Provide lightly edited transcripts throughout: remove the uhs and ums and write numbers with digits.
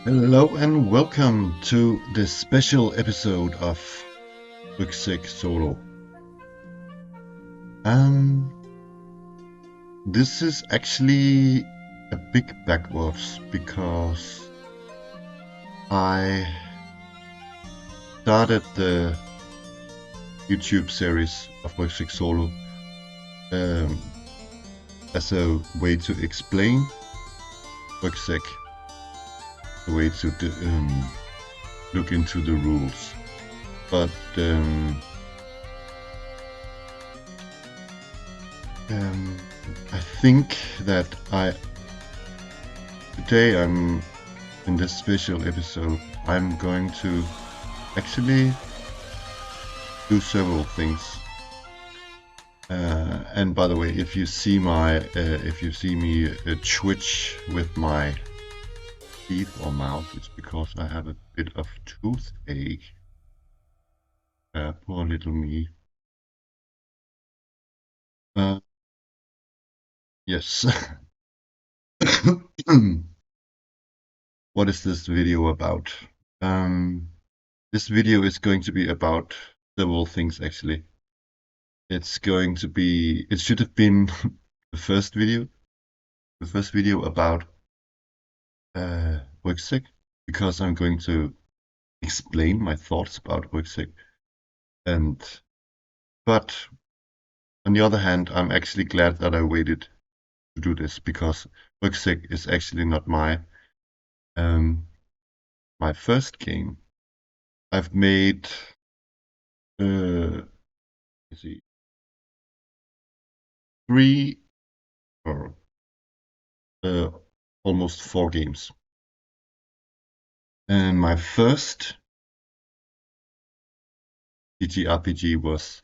Hello and welcome to this special episode of Rügsæk Solo. Um, this is actually a big backwards because I started the YouTube series of Rügsæk Solo um, as a way to explain Rügsæk, a way to look into the rules. But I think that today I'm in this special episode I'm going to actually do several things. And by the way, if you see me twitch with my teeth or mouth, it's because I have a bit of toothache. Poor little me. Uh, yes. What is this video about? This video is going to be about several things actually. It should have been the first video about Rügsæk, because I'm going to explain my thoughts about Rügsæk. But on the other hand, I'm actually glad that I waited to do this because Rügsæk is actually not um, my first game. I've made let's see, three or uh, almost four games. And my first TTRPG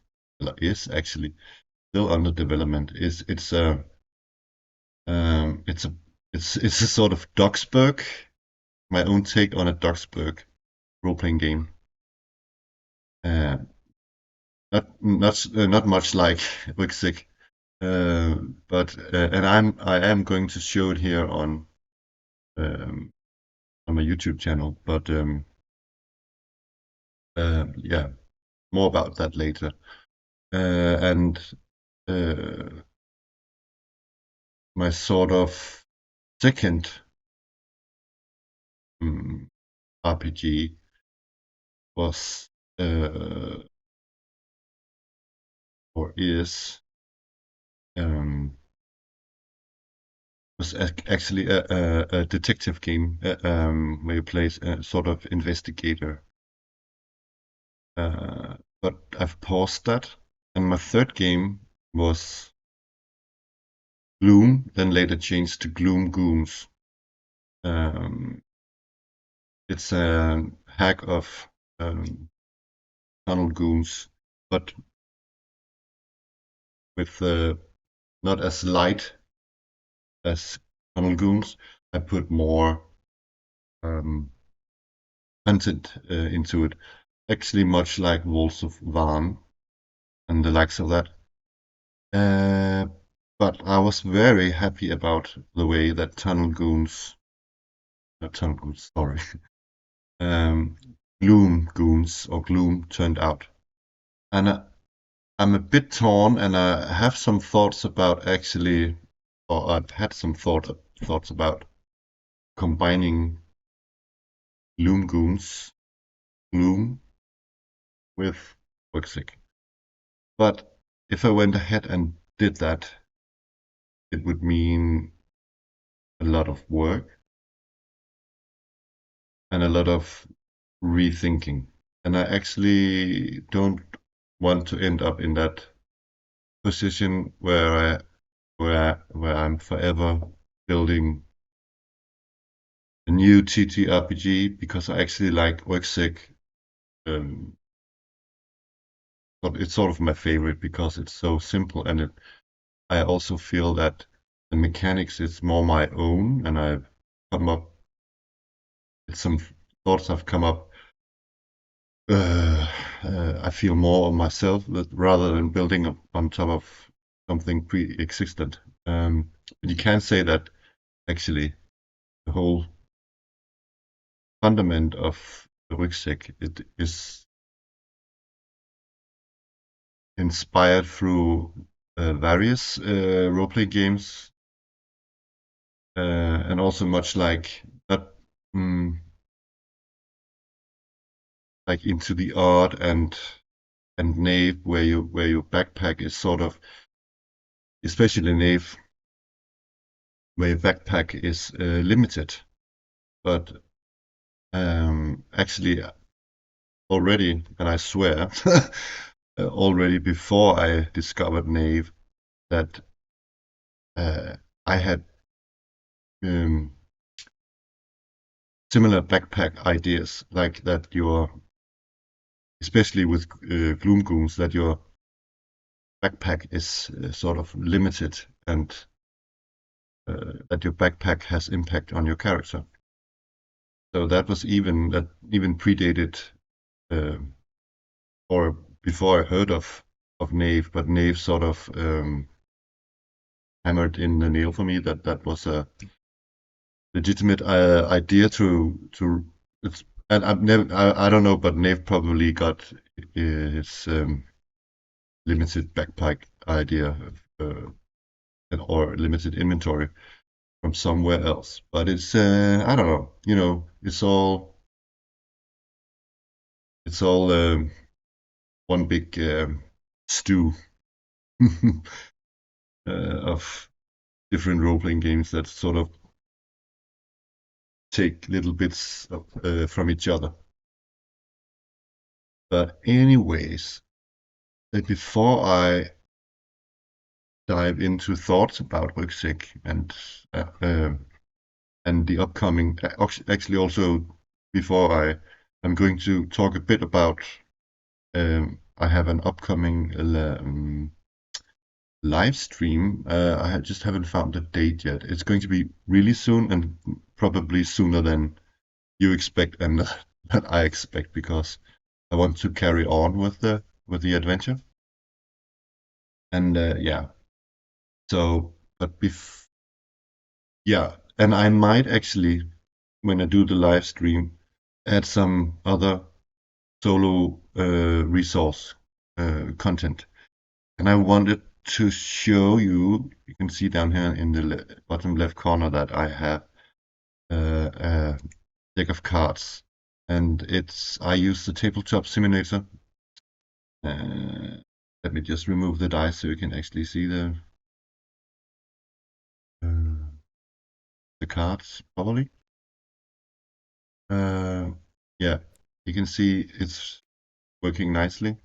is actually still under development. It's a it's a it's a sort of Dogsburg, my own take on a Dogsburg role-playing game. Uh, not much like Rügsæk, but and I am going to show it here um, on my YouTube channel. But yeah, more about that later. And my sort of second RPG was or is was actually a detective game where you play a sort of investigator. But I've paused that, and my third game was Gloom, then later changed to Gloom Goons. Um, it's a hack of tunnel goons, but with not as light as tunnel goons. I put more um, content into it. Actually, much like Walls of Van and the likes of that. Uh, but I was very happy about the way that not Tunnel Goons, sorry, um, Gloom Goons or Gloom turned out. And I'm a bit torn, and I have some thoughts about actually, or I've had some thoughts about combining Gloom Goons, Gloom, with Rügsæk. But if I went ahead and did that, it would mean a lot of work and a lot of rethinking. And I actually don't want to end up in that position where I'm forever building a new TTRPG, because I actually like Rügsæk. Um, but it's sort of my favorite because it's so simple, and I also feel that the mechanics is more my own, and I've come up with some thoughts I've come up. I feel more of myself rather than building up on top of something pre-existent. But you can say that actually the whole fundament of the Rügsæk. It is inspired through various role-playing games, and also much like not mm, like Into the Odd and Knave, where your backpack is sort of, especially Knave, where your backpack is limited. But actually, already, and I swear, already before I discovered Knave, that I had um, similar backpack ideas, like that your, especially with Gloom Goons, that your backpack is sort of limited and that your backpack has impact on your character. So that even predated uh, or before I heard of Knave, but Knave sort of hammered in the nail for me that that was a legitimate idea to it's, and I don't know, but Knave probably got his limited backpack idea or limited inventory from somewhere else. But it's I don't know, it's all one big stew of different role-playing games that sort of take little bits from each other. But anyways, before I dive into thoughts about Rügsæk and the upcoming, actually also before I'm going to talk a bit about, I have an upcoming live stream. Just haven't found the date yet. It's going to be really soon and probably sooner than you expect and that I expect, because I want to carry on with the adventure. And yeah, so but yeah, and I might actually, when I do the live stream, add some other solo resource content. And I wanted to show you, you can see down here in the bottom left corner that I have a deck of cards. And I use the tabletop simulator. Let me just remove the dice so you can actually see uh, the cards properly. Yeah, you can see it's working nicely.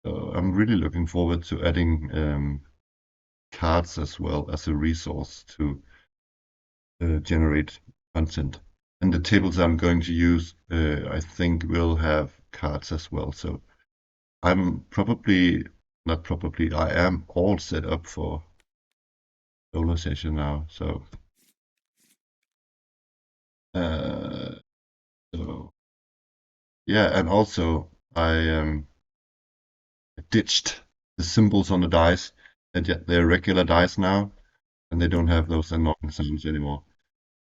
So I'm really looking forward to adding cards as well as a resource to generate content. And the tables I'm going to use, I think, will have cards as well. So I'm probably, not probably, I am all set up for solo session now. Uh, so yeah, and also I ditched the symbols on the dice, and yet they're regular dice now, and they don't have those annoying sounds anymore.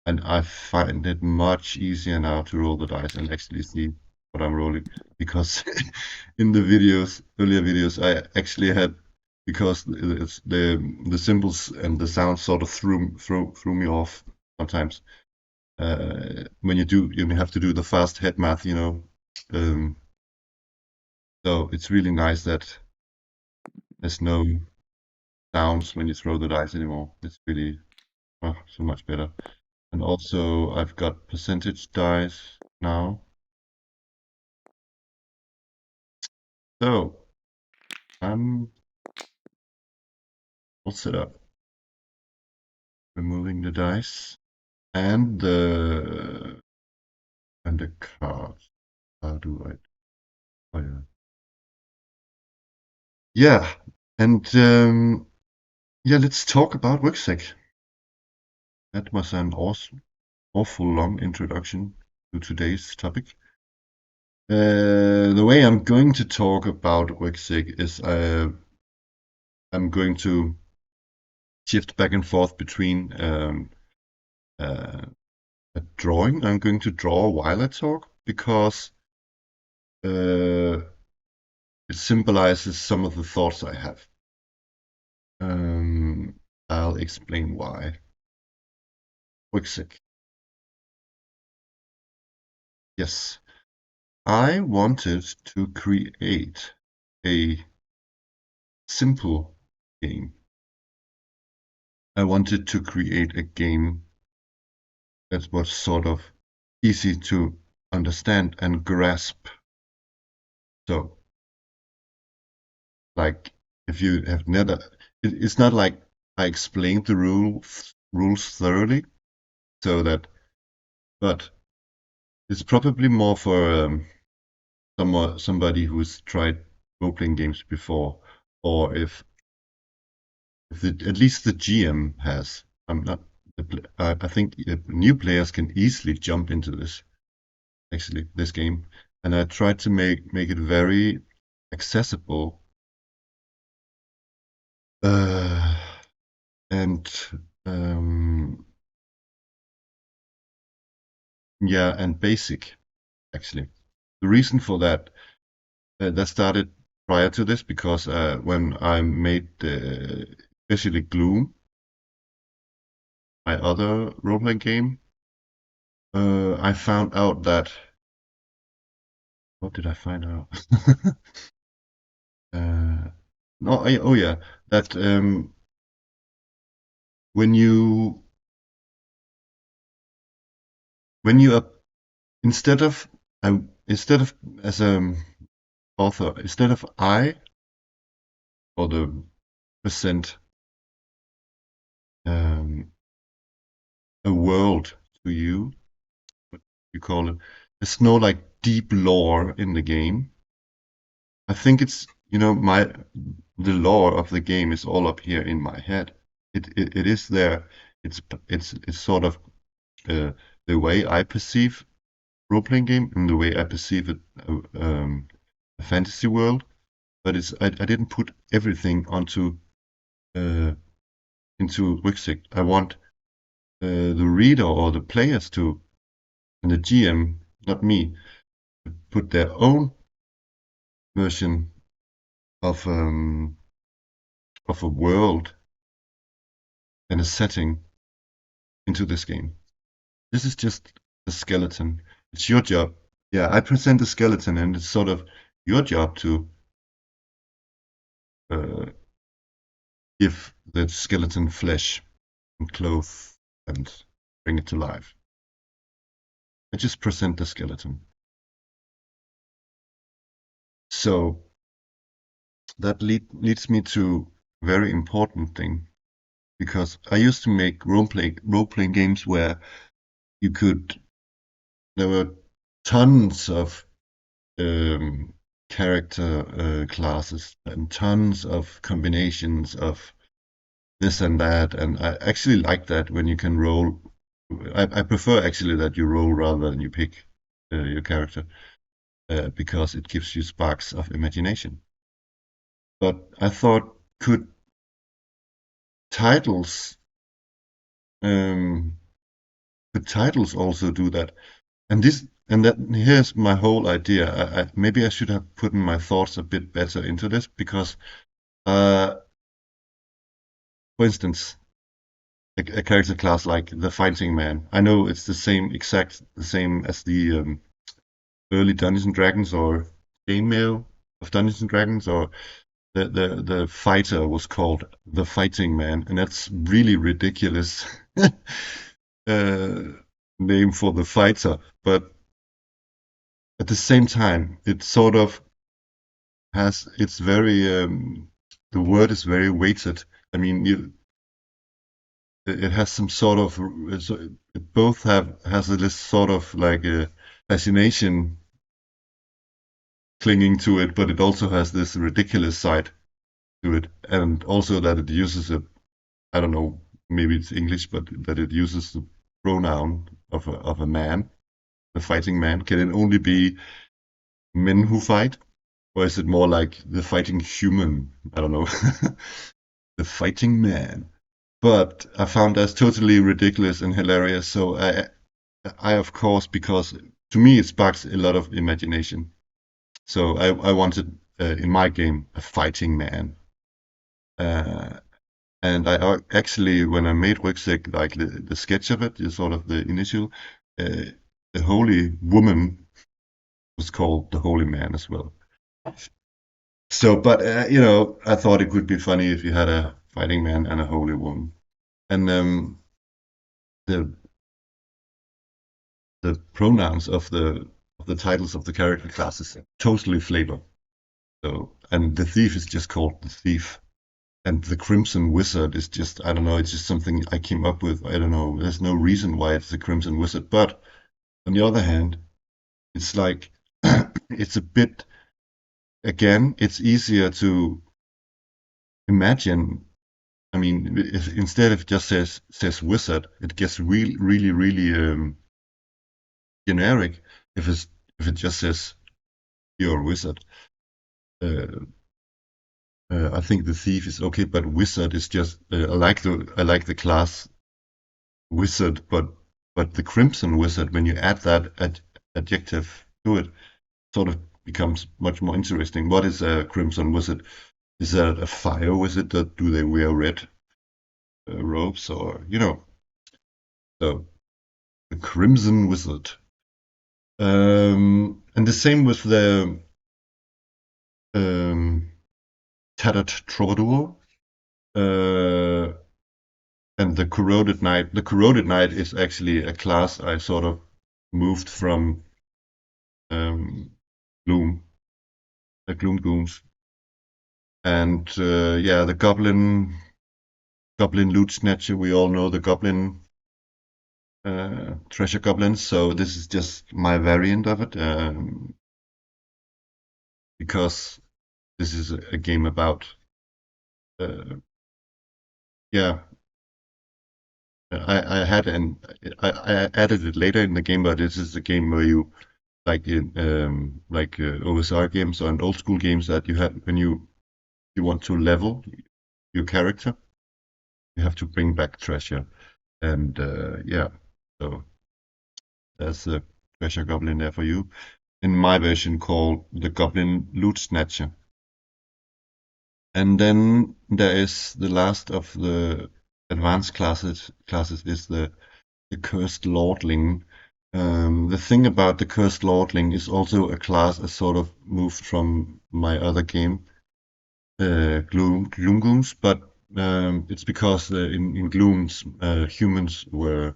And I find it much easier now to roll the dice and actually see what I'm rolling, because in the earlier videos, I actually had, because it's the symbols and the sounds sort of threw me off sometimes. When you have to do the fast head math, Um, so it's really nice that there's no sounds when you throw the dice anymore. It's really so much better. And also I've got percentage dice now. So I'm all set up. Removing the dice and the cards. How do I? Oh yeah. Yeah, and yeah, let's talk about Rügsæk. That was an awful long introduction to today's topic. The way I'm going to talk about Rügsæk is I'm going to shift back and forth between uh, a drawing. I'm going to draw while I talk because uh, it symbolizes some of the thoughts I have. Um, I'll explain why. Rügsæk. Yes, I wanted to create a simple game. I wanted to create a game that was sort of easy to understand and grasp. So, like, if you have never, it's not like I explained the rules thoroughly, so that, but it's probably more for somebody who's tried role-playing games before, or if at least the GM has. I'm not. I think new players can easily jump into this game, and I tried to make it very accessible, uh, and um, yeah, and basic actually. The reason for that that started prior to this because when I made especially Gloom, my other role-playing game, I found out that what did I find out? uh, no, oh yeah, that when you when you are instead of as a author, instead of I or the present um, a world to you, what you call it, there's no like deep lore in the game. I think it's the lore of the game is all up here in my head. It is there. It's sort of uh, the way I perceive role playing game and the way I perceive a fantasy world. But I didn't put everything onto uh, into Rügsæk. I want the reader or the players to and the GM, not me, put their own version of a world and a setting into this game. This is just a skeleton. It's your job. Yeah, I present a skeleton, and it's sort of your job to uh, give the skeleton flesh and clothes and bring it to life. I just present the skeleton. So that leads me to a very important thing because I used to make role playing games where you could there were tons of um, character classes and tons of combinations of this and that, and I actually like that when you can roll. I prefer actually that you roll rather than you pick your character because it gives you sparks of imagination. But I thought, could titles um, could titles also do that? And here's my whole idea. Maybe I should have put in my thoughts a bit better into this because, for instance, a character class like the Fighting Man. I know it's the same as the early Dungeons and Dragons or chainmail of Dungeons and Dragons, or the fighter was called the Fighting Man, and that's really ridiculous uh, name for the fighter. But at the same time, it sort of it's very the word is very weighted. I mean, it has some sort of it both has this sort of like a fascination clinging to it, but it also has this ridiculous side to it, and also that it uses a I don't know, maybe it's English, but that it uses the pronoun of a man, a fighting man. Can it only be men who fight, or is it more like the fighting human? I don't know, the fighting man. but I found that totally ridiculous and hilarious. So I of course, because to me it sparks a lot of imagination. So I wanted in my game a fighting man. Uh, and actually, when I made Rügsæk, like the sketch of it, is sort of the initial, uh, the holy woman was called the holy man as well. So, but I thought it would be funny if you had a fighting man and a holy woman. And the the pronouns of the titles of the character classes totally flavor. So, and the thief is just called the thief, and the Crimson Wizard is just, I don't know, it's just something I came up with. I don't know. There's no reason why it's the Crimson Wizard, but on the other hand, it's like it's a bit, again, it's easier to imagine. I mean, if, instead of just says wizard, it gets really generic. If it's if it just says you're a wizard. Uh, I think the thief is okay, but wizard is just I like the class wizard, but the crimson wizard, when you add that adjective to it, sort of becomes much more interesting. What is a crimson wizard? Is that a fire wizard? That do they wear red robes, or so the crimson wizard. And the same with the um, tattered troubadour. Uh, and the corroded knight. The corroded knight is actually a class I sort of moved from um, Gloom, the Gloom Goons, and yeah, the Goblin loot snatcher. We all know the Goblin treasure goblins, so this is just my variant of it because this is a game about uh, yeah. I had and I added it later in the game, but this is a game where you like in OSR games and old school games that you have when you want to level your character, you have to bring back treasure. And yeah, so there's a treasure goblin there for you. In my version called the Goblin Loot Snatcher. And then there is the last of the advanced classes is the Cursed Lordling. The thing about the Cursed Lordling is also a class I sort of moved from my other game, Gloomgoons, but it's because in Glooms humans were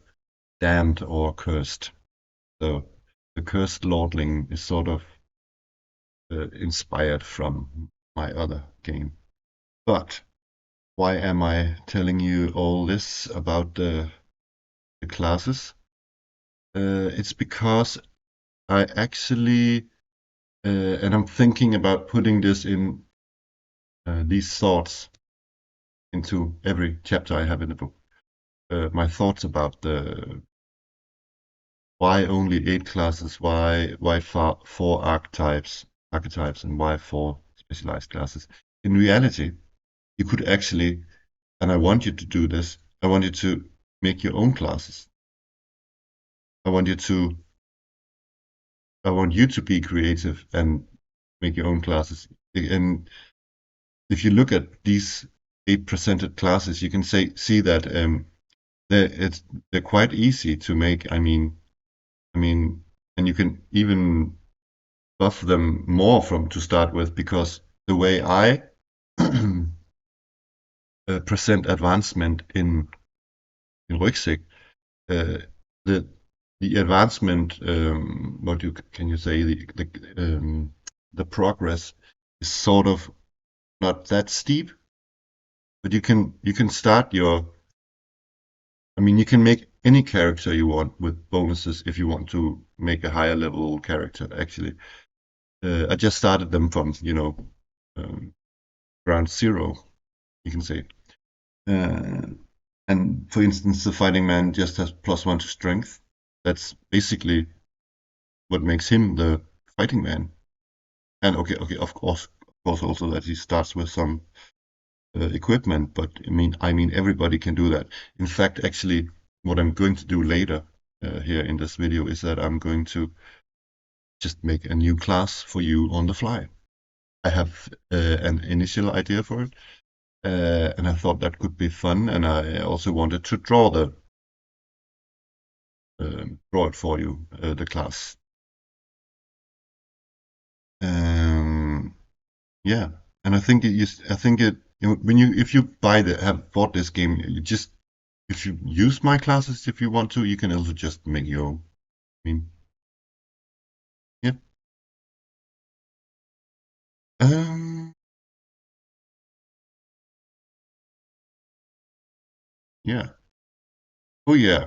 damned or cursed. So the Cursed Lordling is sort of inspired from my other game. But why am I telling you all this about the classes? It's because I actually, and I'm thinking about putting this in these thoughts into every chapter I have in the book. My thoughts about the why only 8 classes, why four archetypes, and why four specialized classes. In reality, you could actually, and I want you to do this. I want you to make your own classes. I want you to, I want you to be creative and make your own classes. And if you look at these 8 presented classes, you can see that they're quite easy to make. I mean, and you can even buff them more from to start with because the way I present advancement in Rügsæk, uh, the the advancement, can you say the progress is sort of not that steep, but you can start your. I mean, you can make any character you want with bonuses if you want to make a higher level character. Actually, I just started them from um, ground zero, you can say. Uh, and for instance, the fighting man just has +1 to strength. That's basically what makes him the fighting man. And okay, of course, also that he starts with some equipment, but I mean everybody can do that. In fact, actually, what I'm going to do later here in this video is that I'm going to just make a new class for you on the fly. I have an initial idea for it, and I thought that could be fun, and I also wanted to draw it for you, the class. Yeah, and I think I think when if you have bought this game, you just if you use my classes if you want to, you can also just make your own. I mean, yeah. Um, yeah. Oh yeah.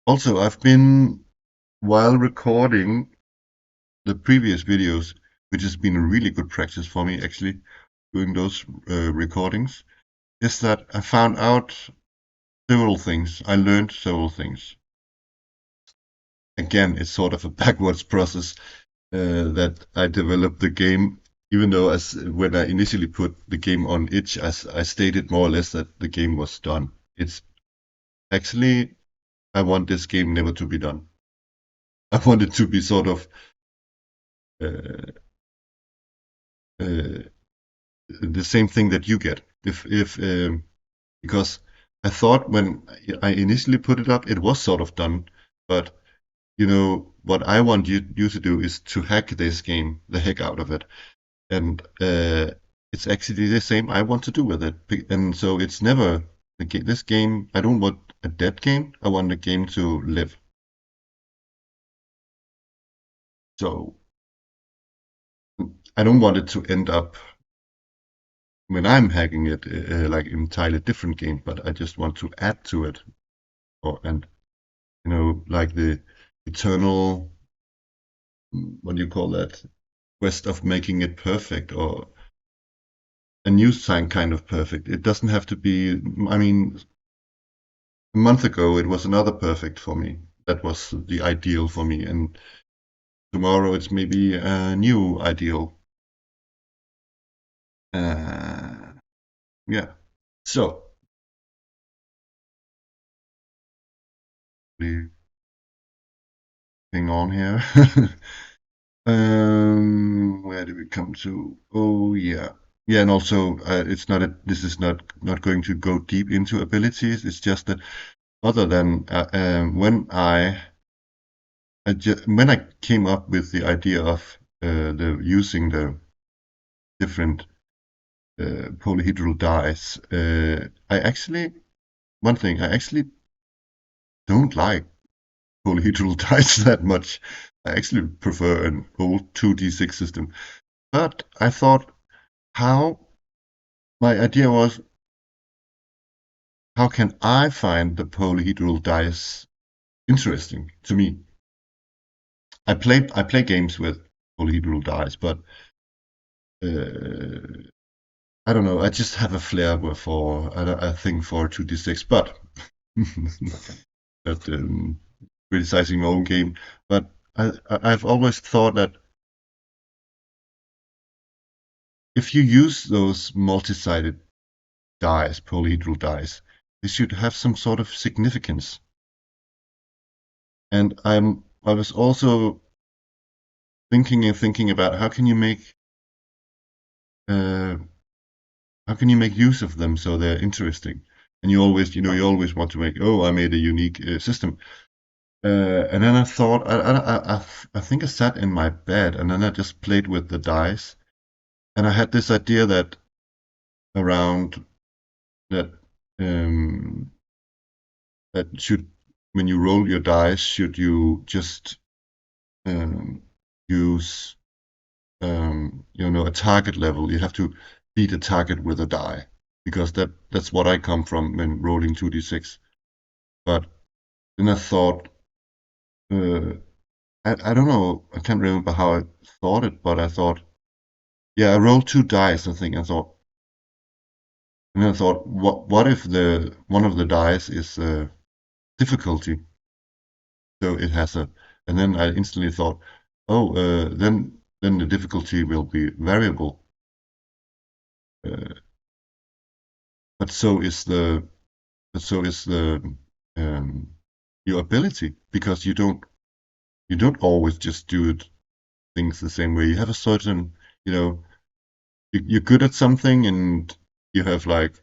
Also, I've been while recording the previous videos, which has been a really good practice for me actually doing those recordings, is that I found out several things. I learned several things. Again, it's sort of a backwards process that I developed the game, even though as when I initially put the game on itch, as I stated more or less that the game was done. It's actually I want this game never to be done. I want it to be sort of uh, uh, the same thing that you get. If because I thought when I initially put it up, it was sort of done, but you know what I want you to do is to hack this game the heck out of it, and it's actually the same I want to do with it. And so it's never this game. I don't want a dead game. I want the game to live. So I don't want it to end up when I'm hacking it like entirely different game, but I just want to add to it, or and like the eternal what do you call that quest of making it perfect or a new sign kind of perfect. It doesn't have to be. I mean, a month ago it was another perfect for me. That was the ideal for me, and tomorrow it's maybe a new ideal. Uh, yeah. So, the thing on here. Where do we come to? Oh yeah, yeah, and also it's not a. This is not going to go deep into abilities. It's just that other than when I came up with the idea of the using the different polyhedral dyes, I actually one thing I actually don't like polyhedral dyes that much. I actually prefer an old 2d6 system. But I thought how my idea was how can I find the polyhedral dice interesting to me? I play games with polyhedral dice, but uh, I don't know. I just have a flair for I think for 2d6, but not criticizing my own game. But I've always thought that if you use those multi-sided dice, polyhedral dice, they should have some sort of significance. And I was also thinking about uh, how can you make use of them so they're interesting. And you always want to make, oh, I made a unique system. And then I thought, I think I sat in my bed and then I just played with the dice. And I had this idea that around that um, that should when you roll your dice, should you just um, use a target level. You have to beat a target with a die because that's what I come from when rolling 2d6. But then I thought, uh, I don't know, I can't remember how I thought it, but I thought, yeah, I rolled two dice. I thought, what if the one of the dice is difficulty, so it has a, and then I instantly thought, oh, then the difficulty will be variable. Uh, but so is the um, your ability, because you don't always just do things the same way. You have a certain, you know, you're good at something, and you have like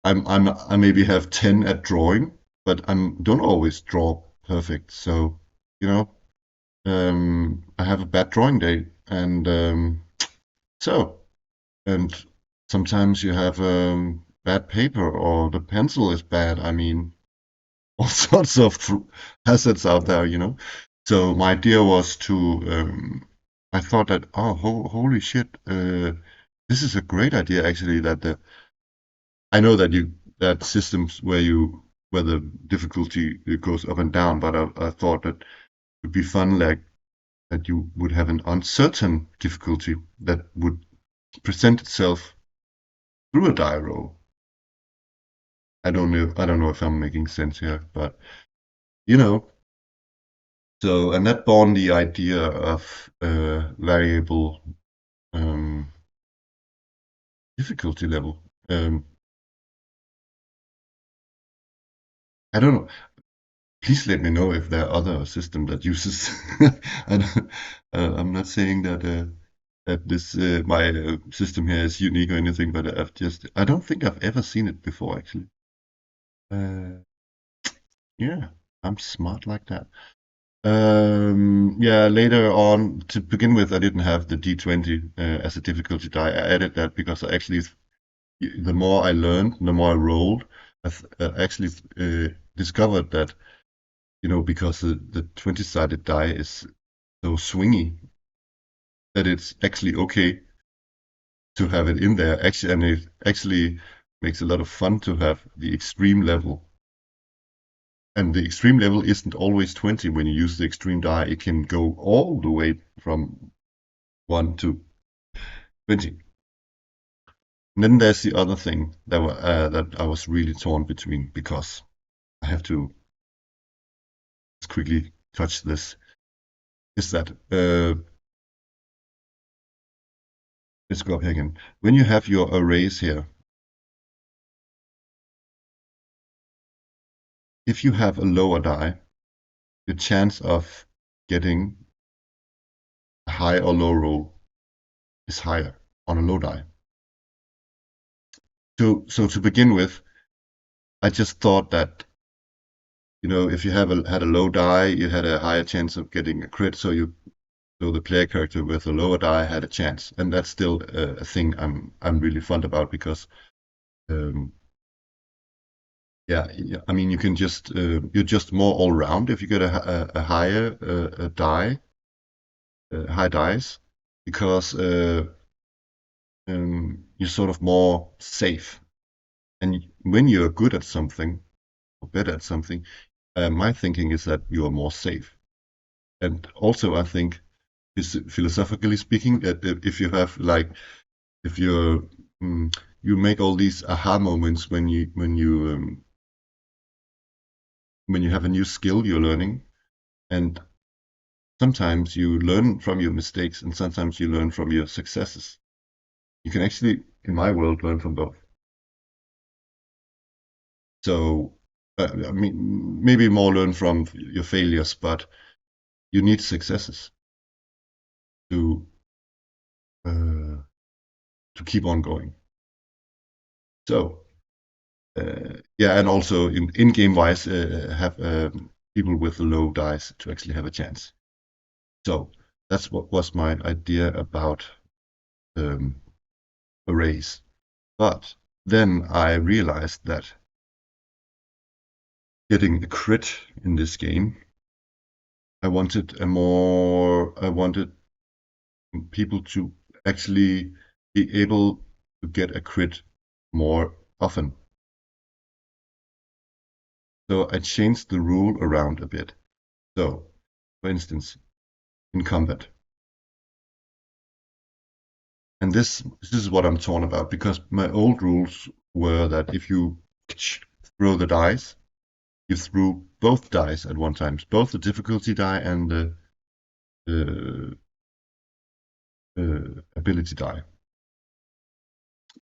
I maybe have 10 at drawing, but don't always draw perfect. So, you know, I have a bad drawing day, and so and sometimes you have bad paper, or the pencil is bad. I mean, all sorts of hazards out there, you know. So my idea was to I thought that, oh, holy shit, this is a great idea actually. That the I know that you that systems where the difficulty goes up and down, but I thought that it would be fun, like that you would have an uncertain difficulty that would present itself through a die roll. I don't know if I'm making sense here, but you know. So, and that born the idea of variable um, difficulty level. I don't know. Please let me know if there are other system that uses. I don't, I'm not saying that this my system here is unique or anything, but I don't think I've ever seen it before actually. Uh, yeah, I'm smart like that. Yeah, later on, to begin with, I didn't have the D20 as a difficulty die. I added that because I actually, the more I learned, the more I rolled, actually discovered that, because the 20-sided die is so swingy, that it's actually okay to have it in there. Actually, and it actually makes a lot of fun to have the extreme level. And the extreme level isn't always 20 when you use the extreme die. It can go all the way from 1 to 20. And then there's the other thing that I was really torn between, because I have to just quickly touch this, is that, let's go up here again. When you have your arrays here, if you have a lower die, the chance of getting a high or low roll is higher on a low die. So to begin with, I just thought that, if you had a low die, you had a higher chance of getting a crit. So the player character with a lower die had a chance, and that's still a thing I'm really fond about, because um, yeah, I mean, you can just you're just more all round if you get a higher die, high dice, because you're sort of more safe. And when you're good at something or better at something, my thinking is that you are more safe. And also, I think, philosophically speaking, that if you have like, if you make all these aha moments when you have a new skill you're learning, and sometimes you learn from your mistakes, and sometimes you learn from your successes. You can actually, in my world, learn from both. So, I mean, maybe more learn from your failures, but you need successes to uh, to keep on going. So, yeah, and also in game wise, have people with low dice to actually have a chance. So that's what was my idea about um, arrays. But then I realized that getting a crit in this game, I wanted people to actually be able to get a crit more often. So I changed the rule around a bit. So, for instance, in combat, and this is what I'm torn about, because my old rules were that if you throw the dice, you threw both dice at one time, both the difficulty die and the ability die.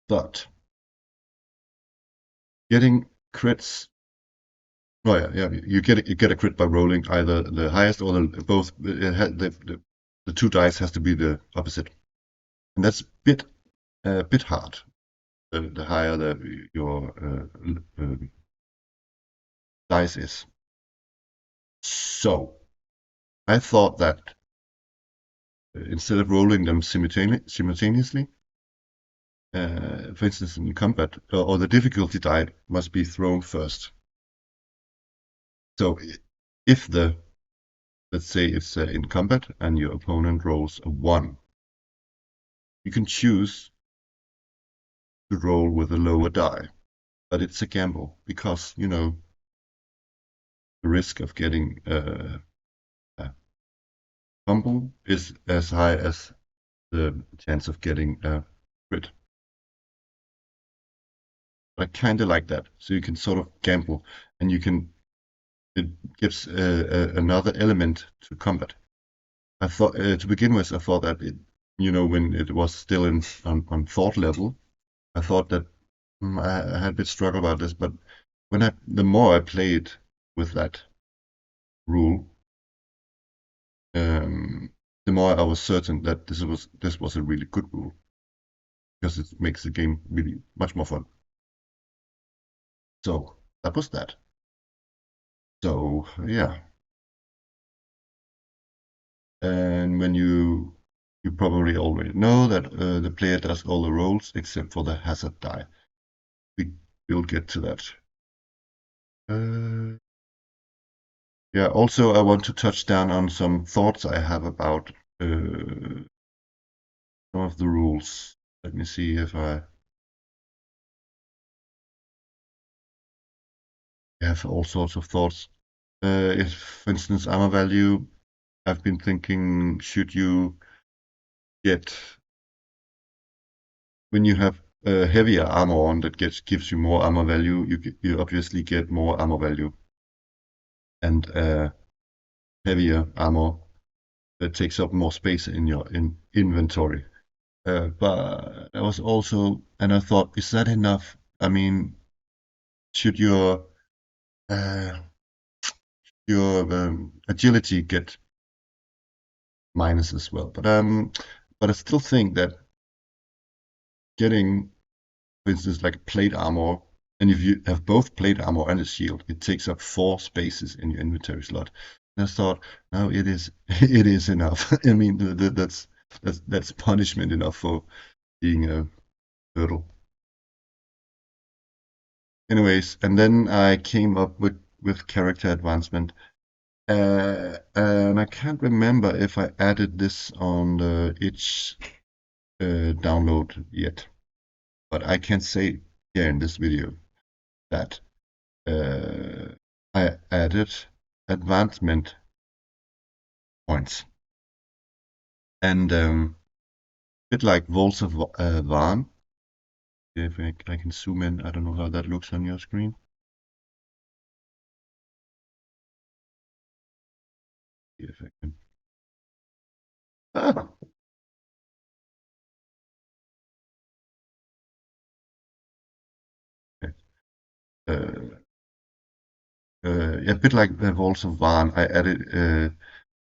But getting crits. Oh yeah, you get a crit by rolling either the highest or the both. The two dice has to be the opposite, and that's bit hard. The higher your dice is. So I thought that instead of rolling them simultaneously, for instance in combat, or the difficulty die must be thrown first. So if let's say it's in combat and your opponent rolls a 1, you can choose to roll with a lower die, but it's a gamble because the risk of getting a fumble is as high as the chance of getting a crit. I kind of like that, so you can sort of gamble, and it gives another element to combat. I thought to begin with, I thought that when it was still on thought level, I thought that I had a bit struggle about this, but the more I played with that rule, the more I was certain that this was a really good rule because it makes the game really much more fun. So that was that. So yeah, and when you probably already know that the player does all the rolls except for the hazard die. We'll get to that. Yeah, also I want to touch down on some thoughts I have about some of the rules. Let me see if I have all sorts of thoughts. If, for instance, armor value, I've been thinking, should you get, when you have heavier armor on that gives you more armor value, you obviously get more armor value. And heavier armor that takes up more space in your inventory. But I was also, and I thought, is that enough? I mean, should your agility get minus as well? But I still think that getting, for instance, like plate armor, and if you have both plate armor and a shield, it takes up 4 spaces in your inventory slot. And I thought, no, it is it is enough. I mean, that's punishment enough for being a turtle. Anyways, and then I came up with character advancement. And I can't remember if I added this on the itch download yet, but I can say here in this video that I added advancement points, and a bit like Volts of Van. If I can zoom in, I don't know how that looks on your screen. See if I can. Ah, okay. A bit like the Volts of Van, I added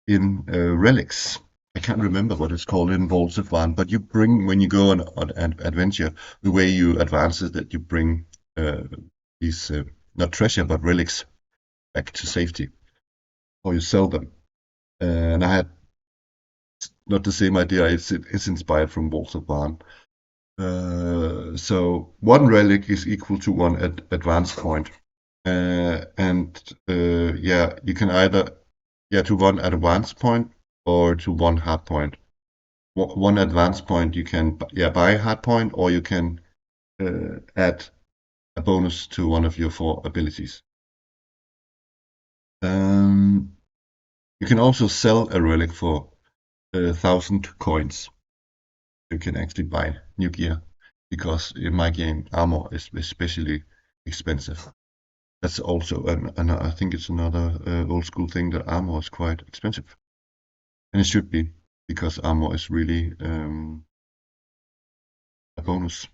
in relics. I can't remember what it's called in Volts of Van, but you bring, when you go on an adventure, the way you advance is that you bring these, not treasure, but relics back to safety, or you sell them. And I had not the same idea. It's inspired from Volts of Van. So one relic is equal to one advance point. Yeah, you can either to one advance point or to one hard point. One advance point you can buy a hard point, or you can add a bonus to one of your 4 abilities. You can also sell a relic for 1,000 coins. You can actually buy new gear, because in my game armor is especially expensive. That's also I think it's another old school thing, that armor is quite expensive, and it should be, because armor is really a bonus.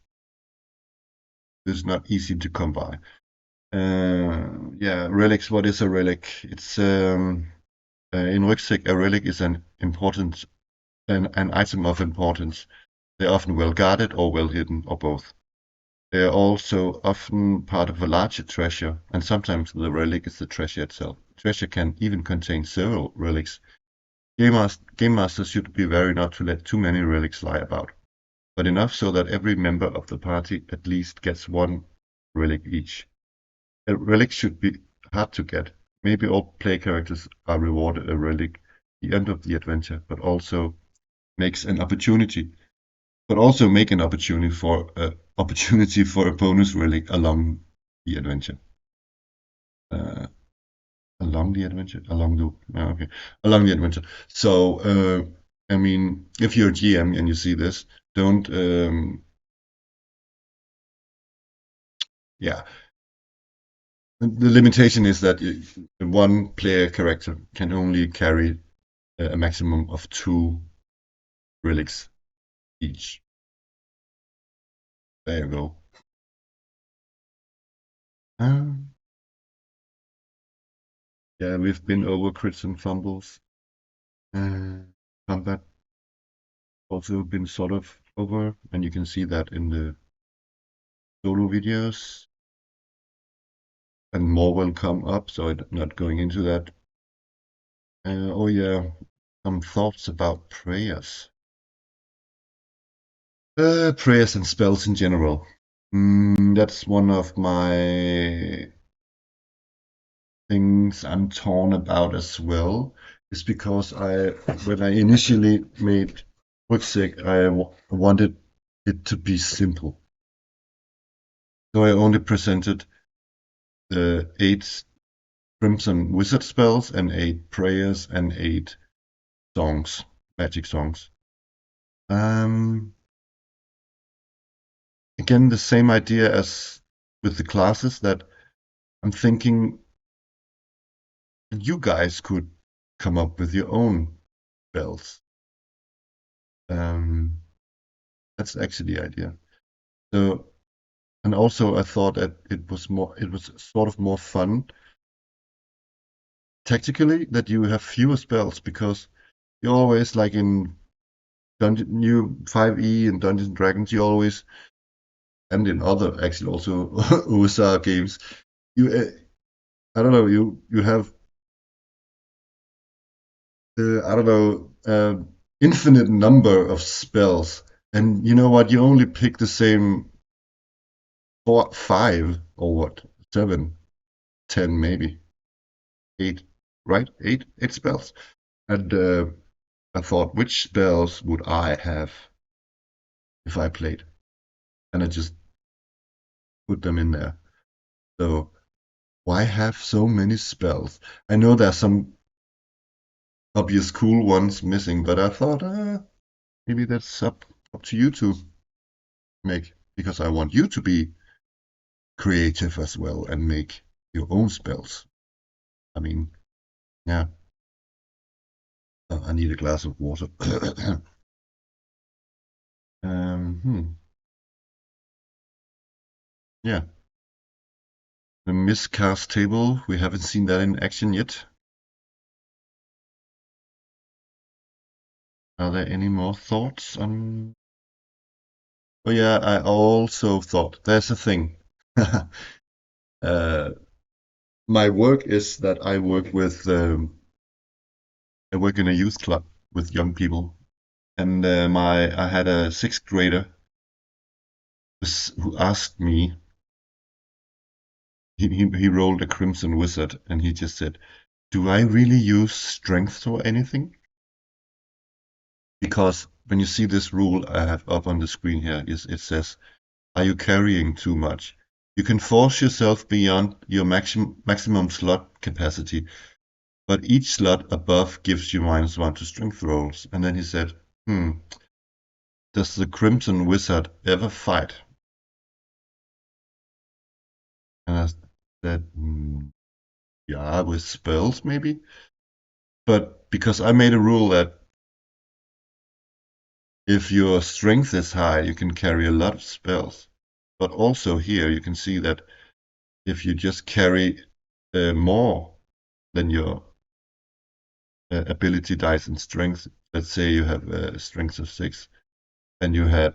It's not easy to come by. Yeah, relics. What is a relic? It's in Rügsæk, a relic is an item of importance. They're often well guarded or well hidden, or both. They are also often part of a larger treasure, and sometimes the relic is the treasure itself. Treasure can even contain several relics. Game masters should be wary not to let too many relics lie about, but enough so that every member of the party at least gets one relic each. A relic should be hard to get. Maybe all play characters are rewarded a relic at the end of the adventure, makes an opportunity, but also make an opportunity for a bonus relic along the adventure. Uh, Along the adventure, along the adventure. So, I mean, if you're a GM and you see this, don't, yeah. The limitation is that one player character can only carry a maximum of 2 relics each. There you go. Um, yeah, we've been over crits and fumbles. Combat also been sort of over, and you can see that in the solo videos. And more will come up, so I'm not going into that. Oh yeah, some thoughts about prayers. Prayers and spells in general. That's one of my things I'm torn about as well. Is because when I initially made Rügsæk, wanted it to be simple. So I only presented the 8 Crimson Wizard spells and 8 prayers and 8 songs, magic songs. Again, the same idea as with the classes, that I'm thinking you guys could come up with your own spells. That's actually the idea. So, and also I thought that it was sort of more fun tactically that you have fewer spells, because you always, like in New 5e and Dungeons and Dragons, you always, and in other actually also OSR games, you I don't know, you have I don't know, infinite number of spells, and you know what? You only pick the same 5 or what, 7, 10, maybe 8, right? 8 spells, and I thought, which spells would I have if I played, and I just put them in there. So why have so many spells? I know there's some obvious cool ones missing, but I thought maybe that's up to you to make, because I want you to be creative as well and make your own spells. I mean, yeah. I need a glass of water. Yeah. The miscast table, we haven't seen that in action yet. Are there any more thoughts on? Oh yeah, I also thought there's a thing. My work is that I work in a youth club with young people, and I had a 6th grader who asked me. He rolled a Crimson Wizard, and he just said, "Do I really use strength or anything?" Because when you see this rule I have up on the screen here, it says, "Are you carrying too much? You can force yourself beyond your maximum slot capacity, but each slot above gives you -1 to strength rolls." And then he said, "Does the Crimson Wizard ever fight?" And I said, yeah, with spells maybe. But because I made a rule that if your strength is high, you can carry a lot of spells. But also here you can see that if you just carry more than your ability dice in strength, let's say you have a strength of 6 and you had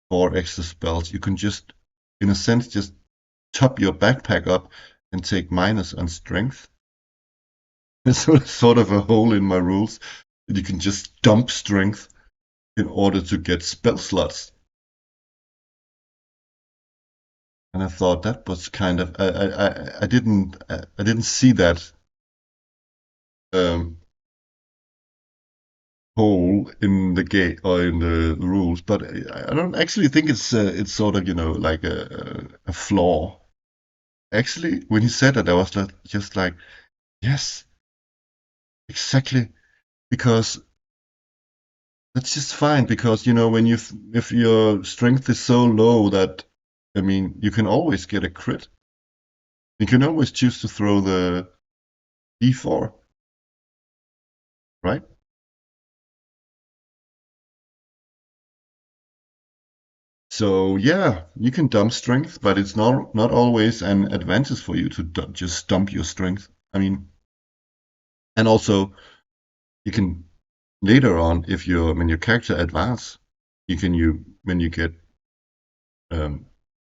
4 extra spells, you can just, in a sense, just top your backpack up and take minus on strength. It's sort of a hole in my rules. You can just dump strength in order to get spell slots. And I thought that was kind of I didn't see that um, hole in the gate or in the rules, but I don't actually think it's sort of like a flaw. Actually, when he said that, I was just like, yes, exactly, because that's just fine. Because when if your strength is so low that I mean you can always get a crit. You can always choose to throw the D4, right? So yeah, you can dump strength, but it's not always an advantage for you to just dump your strength. I mean, and also you can later on, if when your character advance, you when you get um,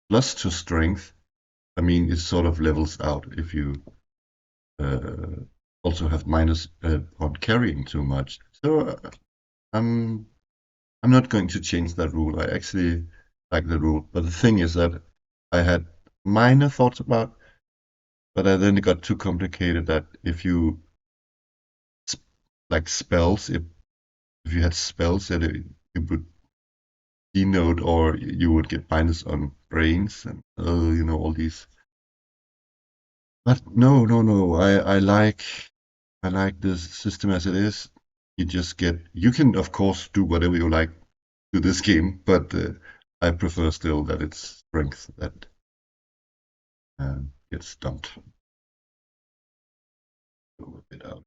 plus to strength. I mean, it sort of levels out if you uh, also have minus on carrying too much. So I'm I'm not going to change that rule. I actually like the rule, but the thing is that I had minor thoughts about, but I then it got too complicated that if you like spells, if you had spells that it would denote or you would get minus on brains and all these. But no, no, no. I like this system as it is. You can of course do whatever you like to this game, but I prefer still that it's strength that gets dumped a bit out.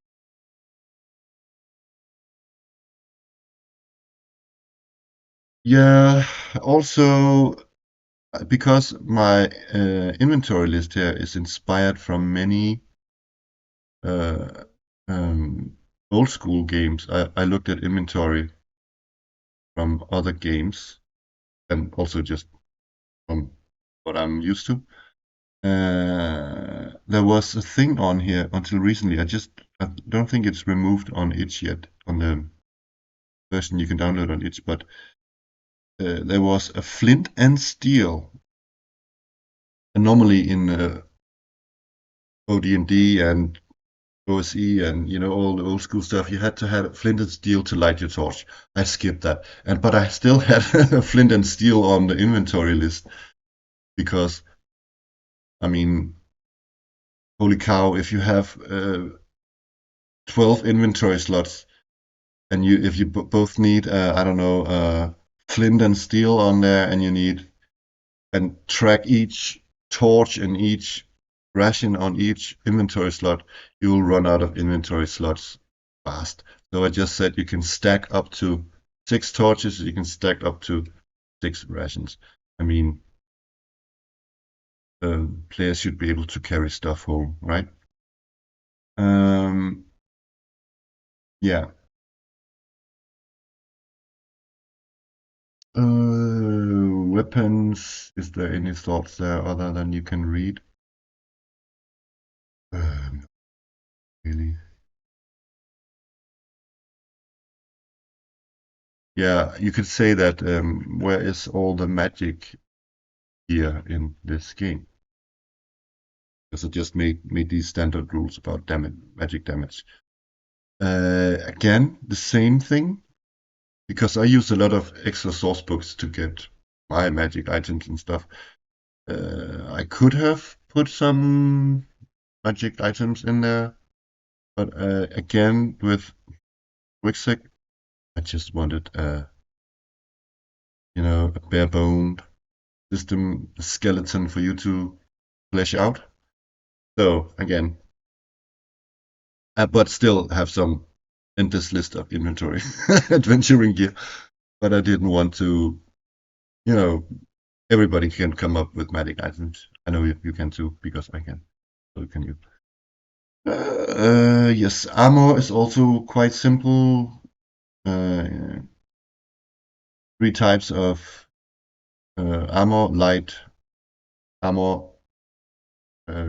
Yeah, also because my inventory list here is inspired from many uh, um, old school games. I looked at inventory from other games and also just from what I'm used to. There was a thing on here until recently. I don't think it's removed on itch yet on the version you can download on itch, but there was a flint and steel. And normally in OD&D and OSE and all the old school stuff, you had to have flint and steel to light your torch. I skipped that, but I still had flint and steel on the inventory list because I mean, holy cow! If you have 12 inventory slots and if you both need I don't know flint and steel on there, and you need and track each torch and each ration on each inventory slot, you will run out of inventory slots fast. So I just said you can stack up to 6 torches, you can stack up to 6 rations. I mean, players should be able to carry stuff home, right? Um, yeah. Weapons. Is there any thoughts there other than you can read? Not really. Yeah, you could say that where is all the magic here in this game? Because I just made these standard rules about damage, magic damage. Again, the same thing, because I use a lot of extra source books to get my magic items and stuff. I could have put some magic items in there, but again, with Rügsæk, I just wanted a bare boned system, a skeleton for you to flesh out. So again, but still have some endless list of inventory adventuring gear. But I didn't want to, you know, everybody can come up with magic items. I know you can too, because I can. So can you. Yes, armor is also quite simple. Uh, Three types of armor: light armor,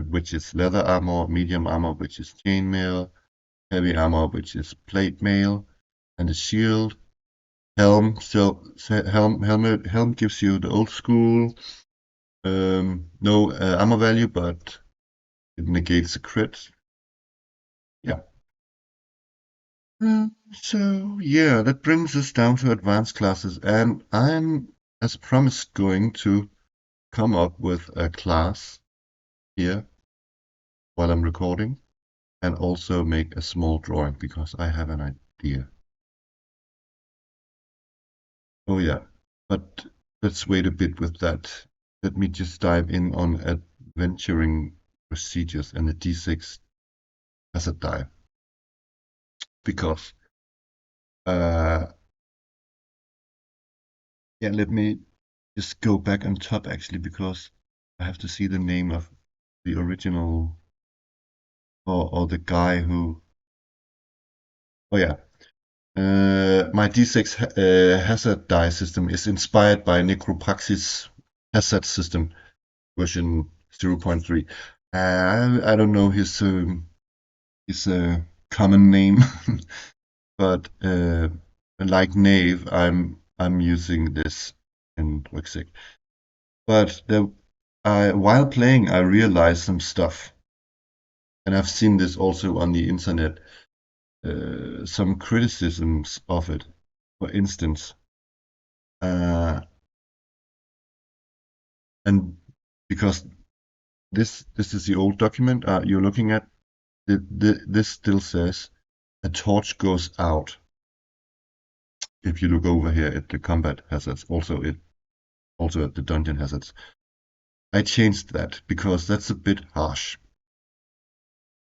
which is leather armor; medium armor, which is chainmail; heavy armor, which is plate mail; and a shield. Helmet gives you the old school, no armor value, but it negates a crit. Yeah. So yeah, that brings us down to advanced classes, and I'm, as promised, going to come up with a class here while I'm recording, and also make a small drawing because I have an idea. Oh yeah, but let's wait a bit with that. Let me just dive in on adventuring procedures and the D6 hazard die, because uh, yeah, let me just go back on top actually, because I have to see the name of the original, or the guy who. Oh yeah, my D6 hazard die system is inspired by Necropraxis hazard system version 0.3. I don't know his common name, but like Knave, I'm using this in Rügsæk. But while playing, I realized some stuff, and I've seen this also on the internet. Some criticisms of it. For instance, uh, and because this is the old document you're looking at, this still says a torch goes out. If you look over here at the combat hazards, also at the dungeon hazards, I changed that because that's a bit harsh.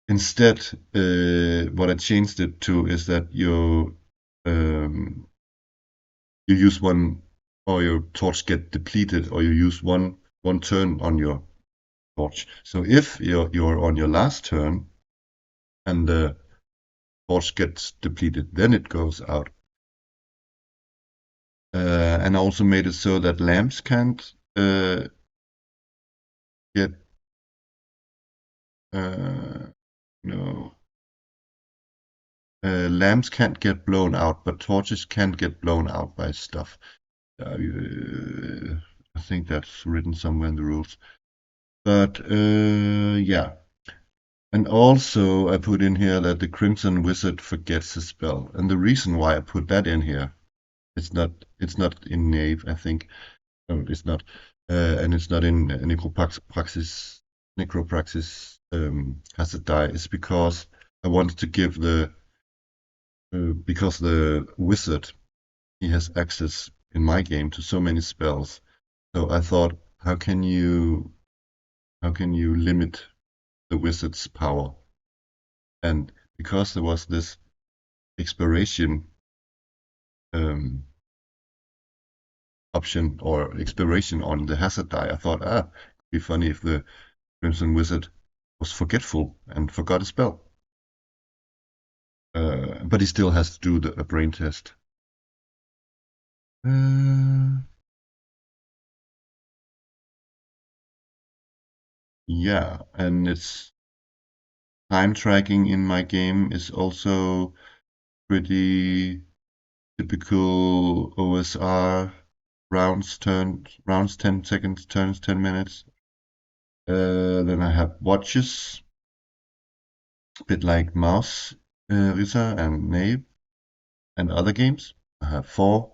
Instead, what I changed it to is that you use one, or your torch get depleted, or you use one turn on your torch. So if you're on your last turn and the torch gets depleted, then it goes out. And I also made it so that lamps can't get no lamps can't get blown out, but torches can get blown out by stuff. I think that's written somewhere in the rules. But yeah. And also I put in here that the Crimson Wizard forgets his spell. And the reason why I put that in here, it's not in Knave, I think. No, it's not. And it's not in Necropraxis hazard die, is because I wanted to give because the wizard, he has access in my game to so many spells. So I thought, how can you limit the wizard's power? And because there was this expiration option or expiration on the hazard die, I thought, it'd be funny if the Crimson Wizard was forgetful and forgot a spell. But he still has to do a brain test. Yeah, and it's time tracking in my game is also pretty typical OSR. Rounds 10 seconds, turns 10 minutes. Then I have watches, a bit like Mouse, Risa and Knave, and other games. I have 4.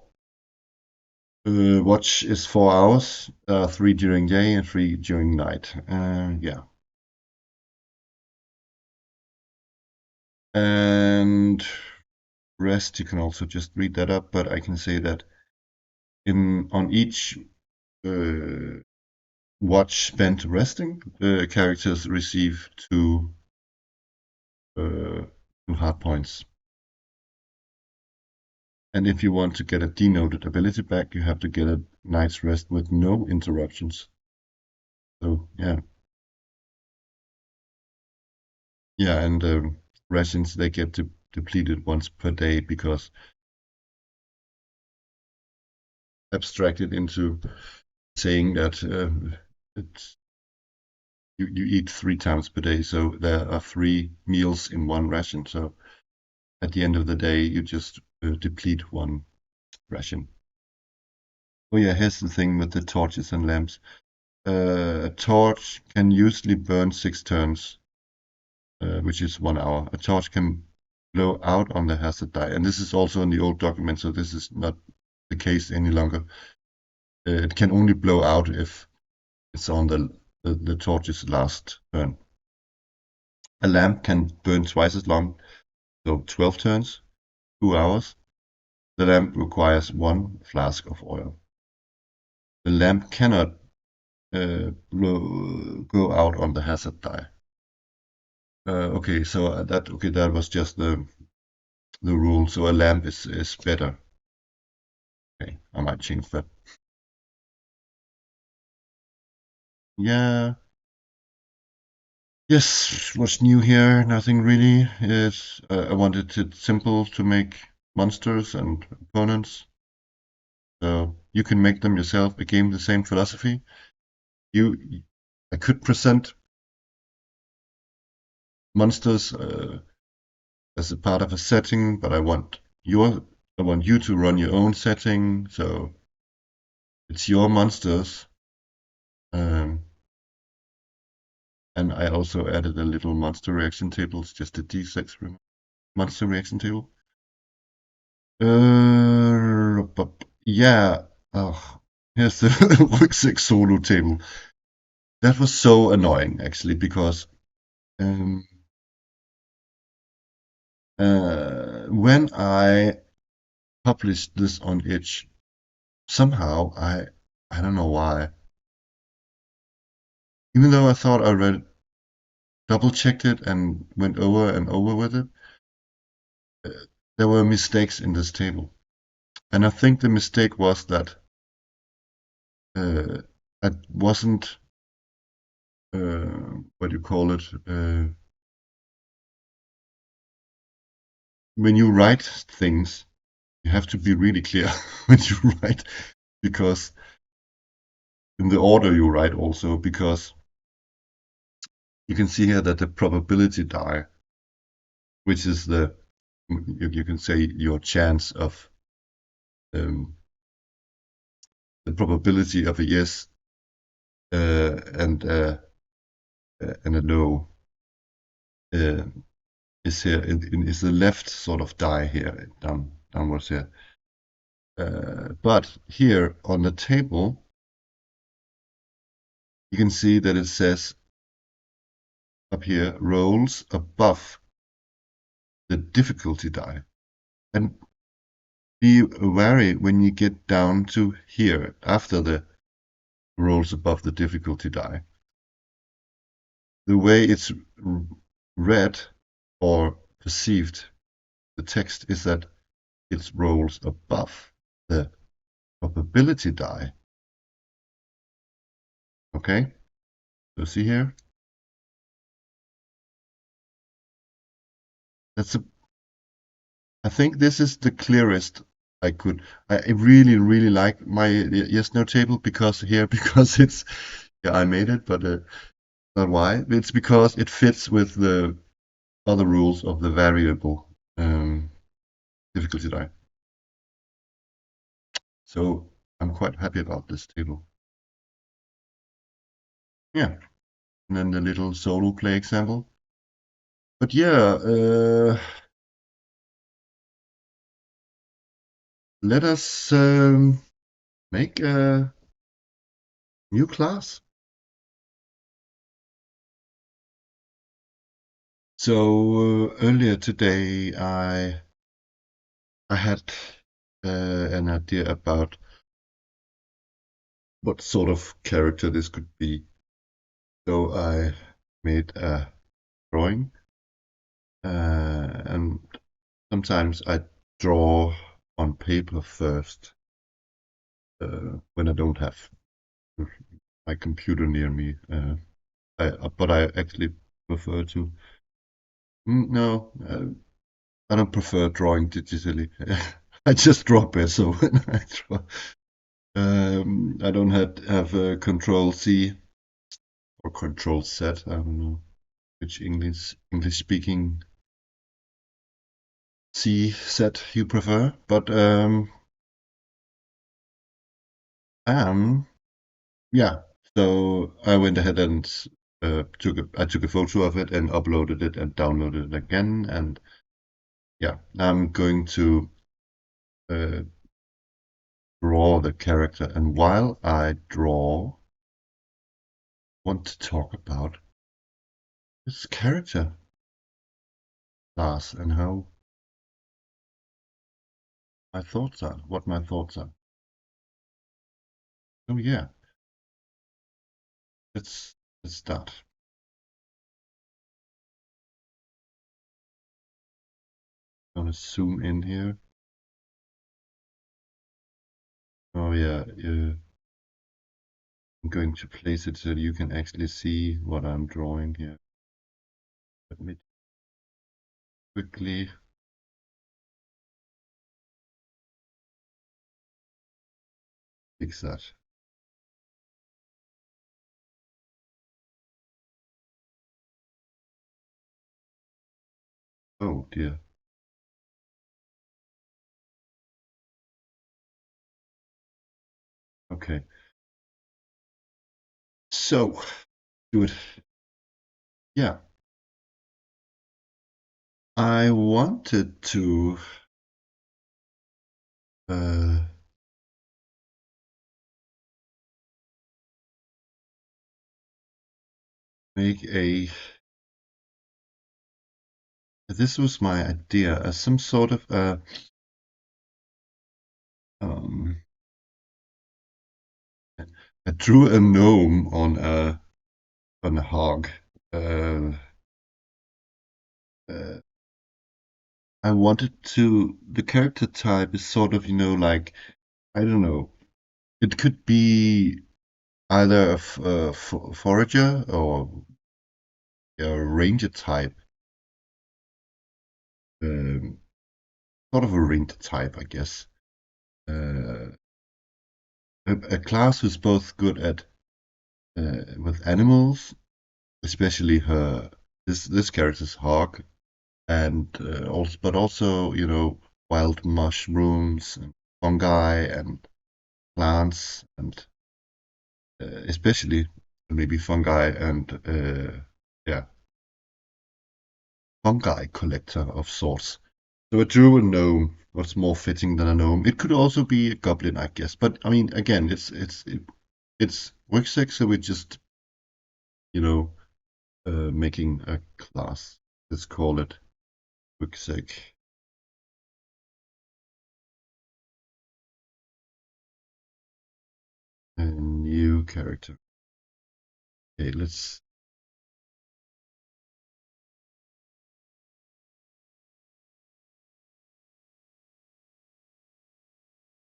Watch is 4 hours, 3 during day and 3 during night. Yeah. And rest, you can also just read that up, but I can say that on each watch spent resting, the characters receive 2 hard points. And if you want to get a denoted ability back, you have to get night's rest with no interruptions. So yeah, and rations they get depleted once per day because abstracted into saying that it's you eat 3 times per day, so there are 3 meals in one ration. So at the end of the day, you just deplete one ration. Oh yeah, here's the thing with the torches and lamps. A torch can usually burn 6 turns, which is 1 hour. A torch can blow out on the hazard die, and this is also in the old document, so this is not the case any longer. It can only blow out if it's on the torch's last turn. A lamp can burn twice as long, so 12 turns, 2 hours. The lamp requires 1 flask of oil. The lamp cannot go out on the hazard die. Okay, so that was just the rule. So a lamp is better. Okay, I might change that. Yeah. Yes, what's new here? Nothing really. It's I wanted it simple to make monsters and opponents. So you can make them yourself. Again, the same philosophy. I could present monsters as a part of a setting, but I want you to run your own setting. So it's your monsters. Um, and I also added a little monster reaction table. It's just a D6 monster reaction table. Yeah. Oh, here's the Rügsæk solo table. That was so annoying, actually, because um, when I published this on itch, somehow I don't know why. Even though I thought I read double checked it and went over and over with it, there were mistakes in this table. And I think the mistake was that I wasn't what do you call it? When you write things, you have to be really clear when you write, because in the order you write also, because you can see here that the probability die, which is you can say your chance of the probability of a yes and a no is here is the left sort of die here downwards here. But here on the table, you can see that it says up here rolls above the difficulty die. And be wary when you get down to here after the rolls above the difficulty die. The way it's read or perceived, the text is that it rolls above the probability die. Okay, so see here. I think this is the clearest I could. I really like my yes no table because here because it's I made it, but not why. It's because it fits with the other rules of the variable difficulty die. So I'm quite happy about this table. Yeah, and then the little solo play example. But yeah, let us make a new class. So earlier today, I had an idea about what sort of character this could be. So I made a drawing, and sometimes I draw on paper first. when I don't have my computer near me. But I actually prefer to. No, I don't prefer drawing digitally. I just draw better when I draw. I don't have a Control C or Control Z. I don't know which English speaking C set you prefer, but um yeah. So I went ahead and I took a photo of it and uploaded it and downloaded it again, and yeah, I'm going to uh, draw the character. And while I draw, I want to talk about this character class and how my thoughts are, what my thoughts are. Oh yeah, let's let's start. I'm gonna zoom in here. Oh yeah, I'm going to place it so you can actually see what I'm drawing here. Let me quickly fix that. Oh dear. Okay. So, do it. Yeah. I wanted to uh, make a. This was my idea as some sort of um, I drew a gnome on a hog. Uh, uh, I wanted to. The character type is sort of, like, I don't know. It could be either a forager or a ranger type. Um, Sort of a ranger type, I guess. Uh, a class who's both good at with animals, especially her this character's hog, and also wild mushrooms and fungi and plants and especially maybe fungi and yeah, fungi collector of sorts. So a drew a gnome. What's more fitting than a gnome? It could also be a goblin, I guess. But I mean, again, it's Rügsæk, so we're just making a class. Let's call it Rügsæk. A new character. Okay, let's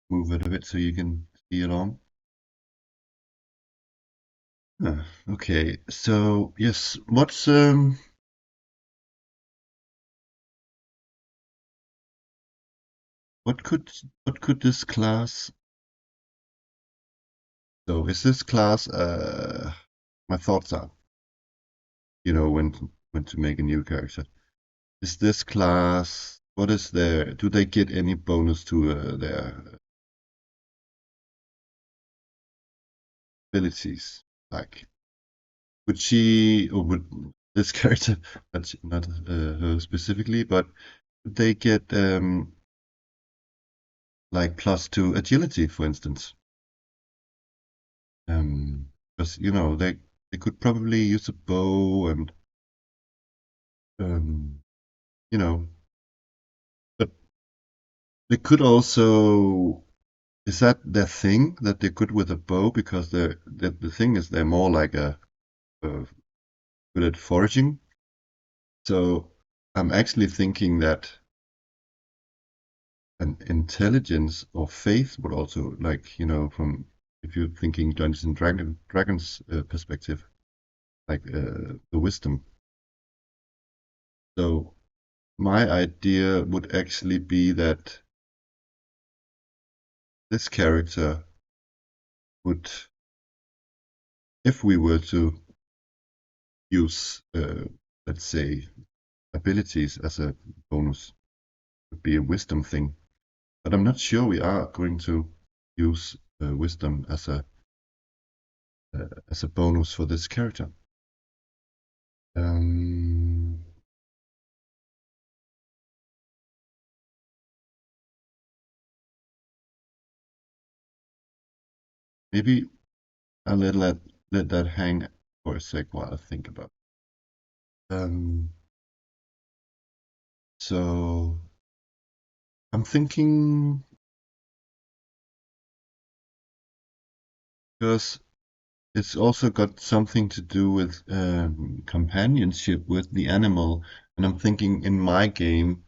move it a bit so you can see it on. Okay, so yes, what could what could this class? So is this class? My thoughts are, when to make a new character. Is this class? What is their? Do they get any bonus to their abilities? Like, would she or would this character, not her specifically, but would they get like +2 agility, for instance? Because they could probably use a bow and um, you know, but they could also. Is that their thing that they're good with a bow? Because the thing is they're more like a good at foraging. So I'm actually thinking that and intelligence or faith would also, like, from, if you're thinking Dungeons and Dragons perspective, like the wisdom. So my idea would actually be that this character would, if we were to use, let's say, abilities as a bonus, would be a wisdom thing. But I'm not sure we are going to use wisdom as a bonus for this character. Um, Maybe I'll let that hang for a sec while I think about it. So I'm thinking, because it's also got something to do with companionship with the animal, and I'm thinking in my game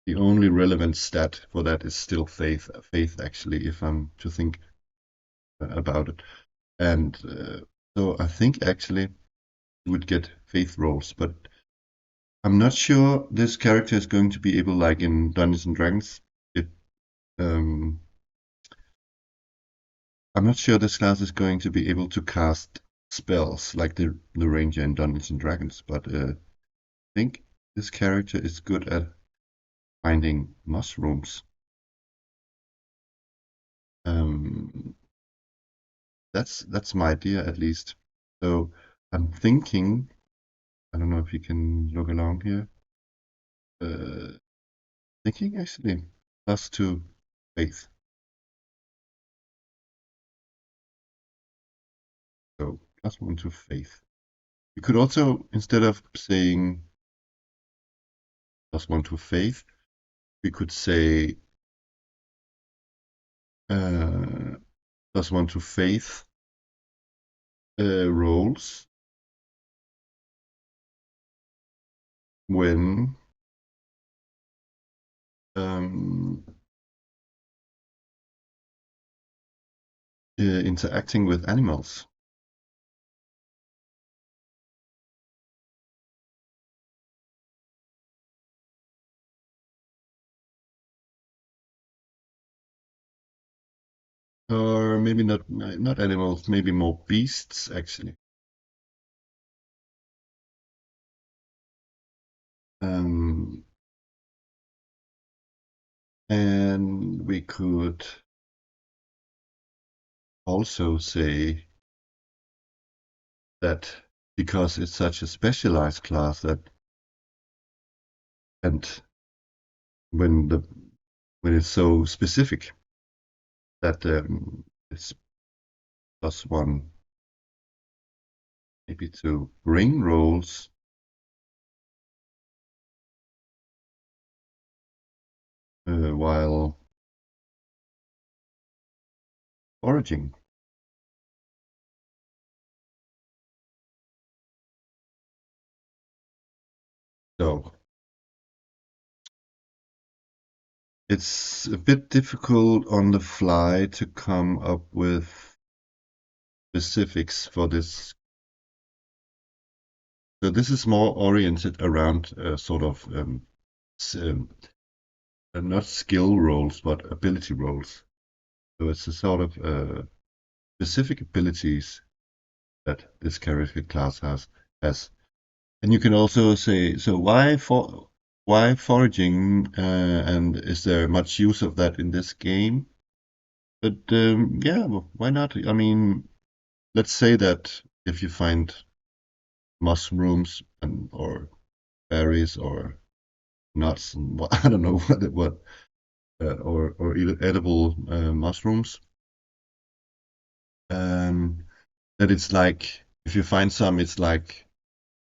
the only relevant stat for that is still faith. Faith, actually, if I'm to think about it, and so I think actually you would get faith rolls, but I'm not sure this character is going to be able, like in Dungeons and Dragons. It, um, I'm not sure this class is going to be able to cast spells like the ranger in Dungeons and Dragons, but I think this character is good at finding mushrooms. Um, that's my idea, at least. So I'm thinking, I don't know if you can look along here. Thinking actually +2 faith. So +1 to faith. You could also, instead of saying +1 to faith, we could say uh, +1 to faith rolls when um, interacting with animals. Or maybe not animals, maybe more beasts, actually. Um, and we could also say that because it's such a specialized class, that and when the when it's so specific, that it's +1 maybe to bring rolls while foraging. So it's a bit difficult on the fly to come up with specifics for this. So this is more oriented around sort of not skill rolls, but ability rolls. So it's a sort of specific abilities that this character class has. And you can also say, so why foraging, and is there much use of that in this game? But yeah, well, why not? I mean, let's say that if you find mushrooms or berries or nuts and I don't know what or edible mushrooms, um, that it's like if you find some, it's like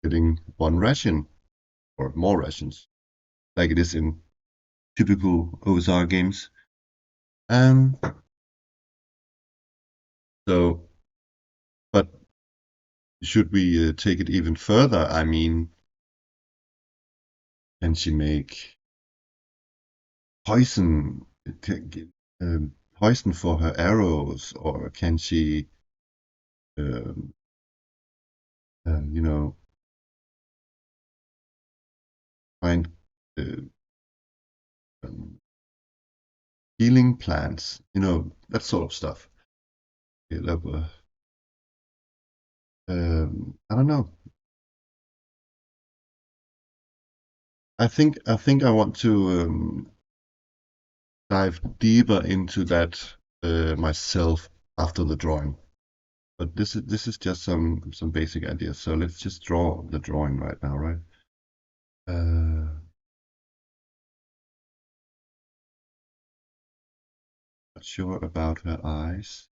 getting one ration or more rations, like it is in typical OSR games. Um, so, but should we take it even further? I mean, can she make poison poison for her arrows, or can she, um, you know, find uh, um, healing plants? That sort of stuff. Yeah, I don't know. I think I want to dive deeper into that myself after the drawing. But this is just some basic ideas. So let's just draw the drawing right now, right? Not sure about her eyes,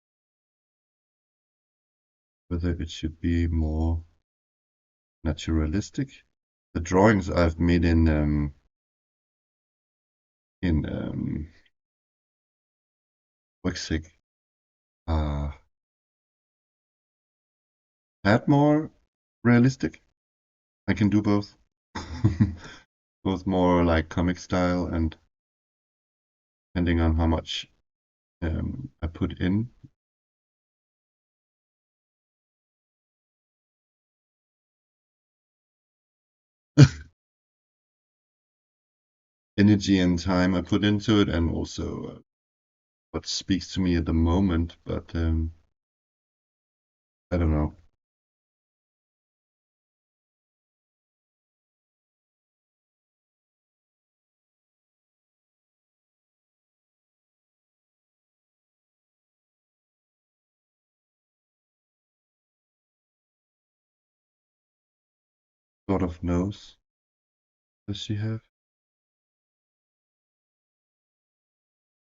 whether it should be more naturalistic. The drawings I've made in Rügsæk are tad more realistic. I can do both. Both more like comic style, and depending on how much I put in. Energy and time I put into it, and also what speaks to me at the moment. But I don't know. Sort of nose does she have?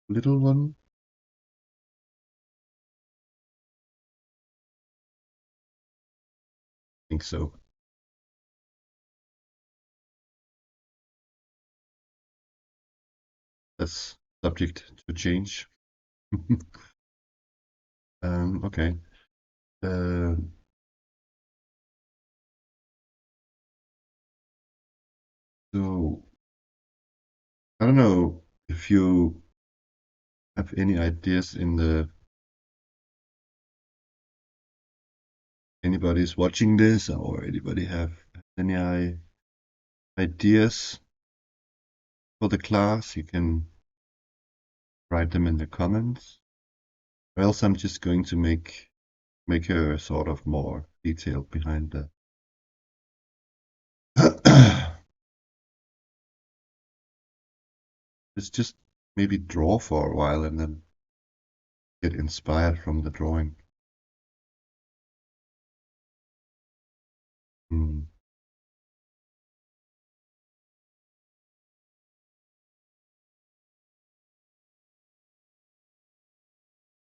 Little one? I think so. That's subject to change. Okay. Uh, so I don't know if you have any ideas in the anybody's watching this, or anybody have any ideas for the class. You can write them in the comments, or else I'm just going to make her sort of more detailed behind the Let's just maybe draw for a while and then get inspired from the drawing. Hmm.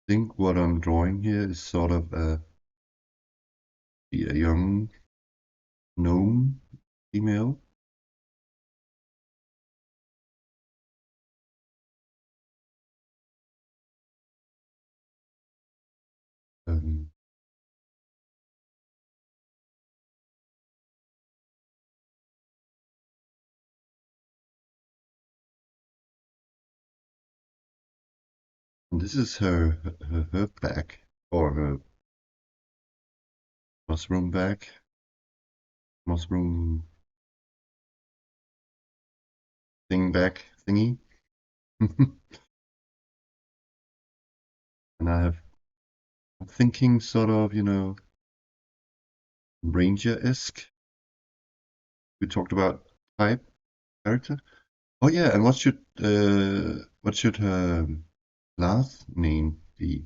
I think what I'm drawing here is sort of a young gnome female. Um, and this is her back, or her mushroom back, mushroom thing back thingy. And I'm thinking sort of, Ranger-esque. We talked about type character. Oh yeah, and what should her last name be?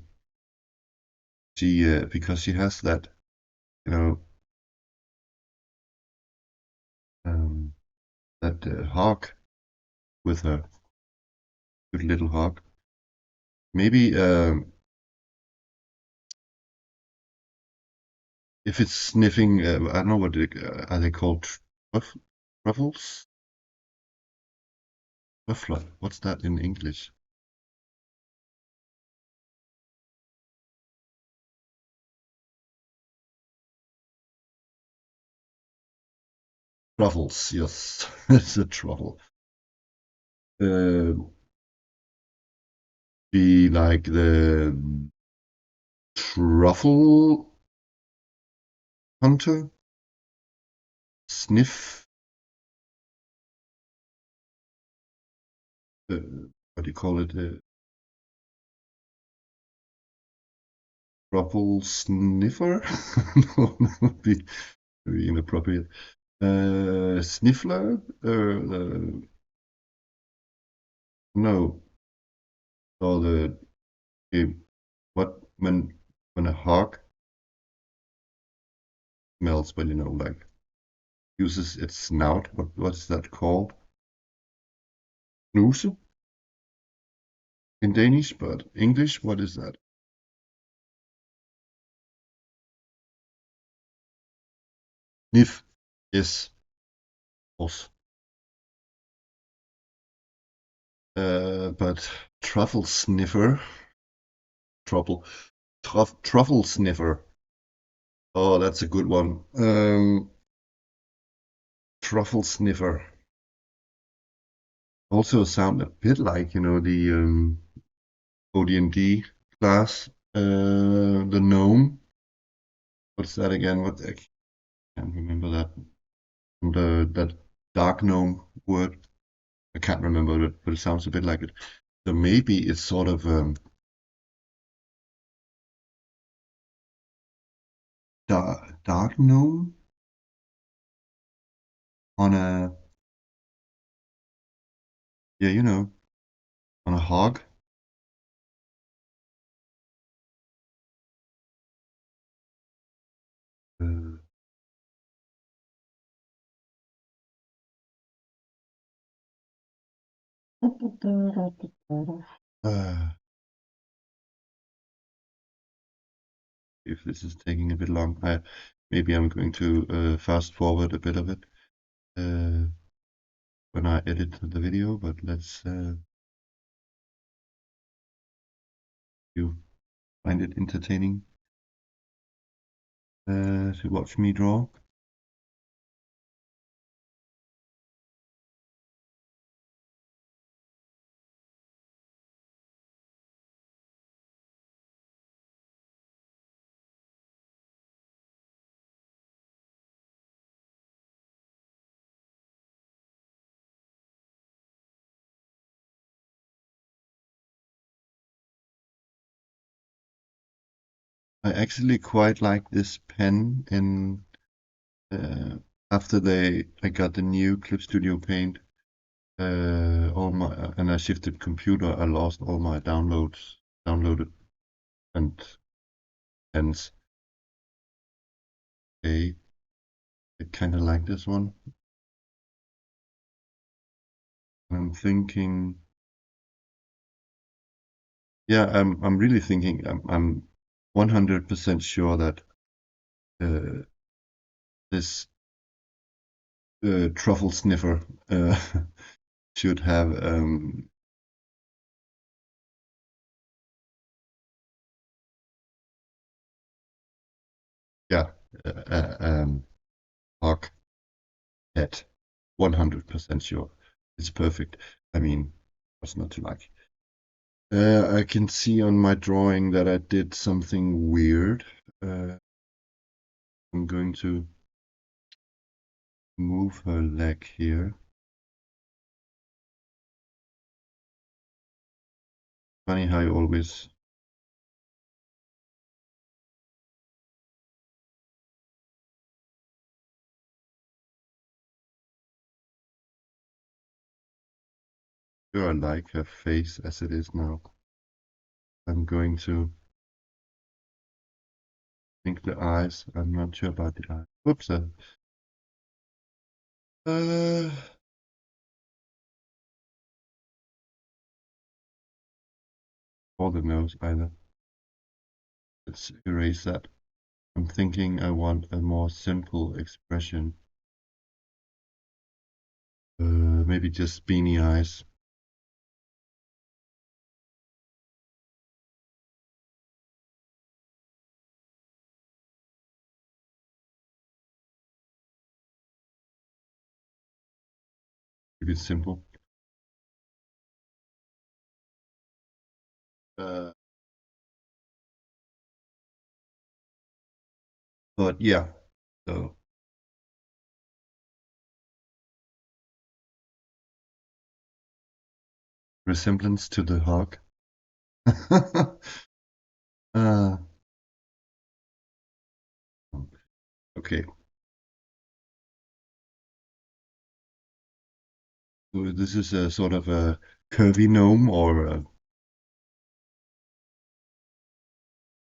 Because she has that, you know, um, that hawk with her, good little hawk. Maybe if it's sniffing, I don't know are they called truffles? Truffler. What's that in English? Truffles. Yes, it's a truffle. Uh, be like the truffle hunter, sniff, uh, what do you call it? Truffle sniffer? No, that would be very inappropriate. Sniffler? No, or eh, what when a hawk smells, but like uses its snout. What's that called? Snuse in Danish, but English, what is that? Sniff. Yes, of course. But truffle sniffer, truffle, truffle sniffer. Oh, that's a good one. Truffle sniffer. Also sound a bit like, the OD&D class, the gnome. What's that again? I can't remember that. That dark gnome word. I can't remember it, but it sounds a bit like it. So maybe it's sort of dark gnome on a yeah, on a hog. Uh, uh, if this is taking a bit long, maybe I'm going to fast forward a bit of it uh, when I edit the video. But let's you find it entertaining to watch me draw. I actually quite like this pen in uh, after I got the new Clip Studio Paint. All my and I shifted computer. I lost all my downloaded, and hence I kind of like this one. I'm thinking, yeah, I'm really thinking. I'm 100% sure that uh, this truffle sniffer uh, should have yeah, hawk head. 100% sure. It's perfect. I mean, what's not to like? I can see on my drawing that I did something weird. I'm going to move her leg here. Funny how you always. Sure, I like her face as it is now. I'm going to think the eyes. I'm not sure about the eyes. Whoops. Uh, or the nose either. Let's erase that. I'm thinking I want a more simple expression. Maybe just beanie eyes. Keep it simple. But yeah, so resemblance to the hog. uh, okay, so this is a sort of a curvy gnome or a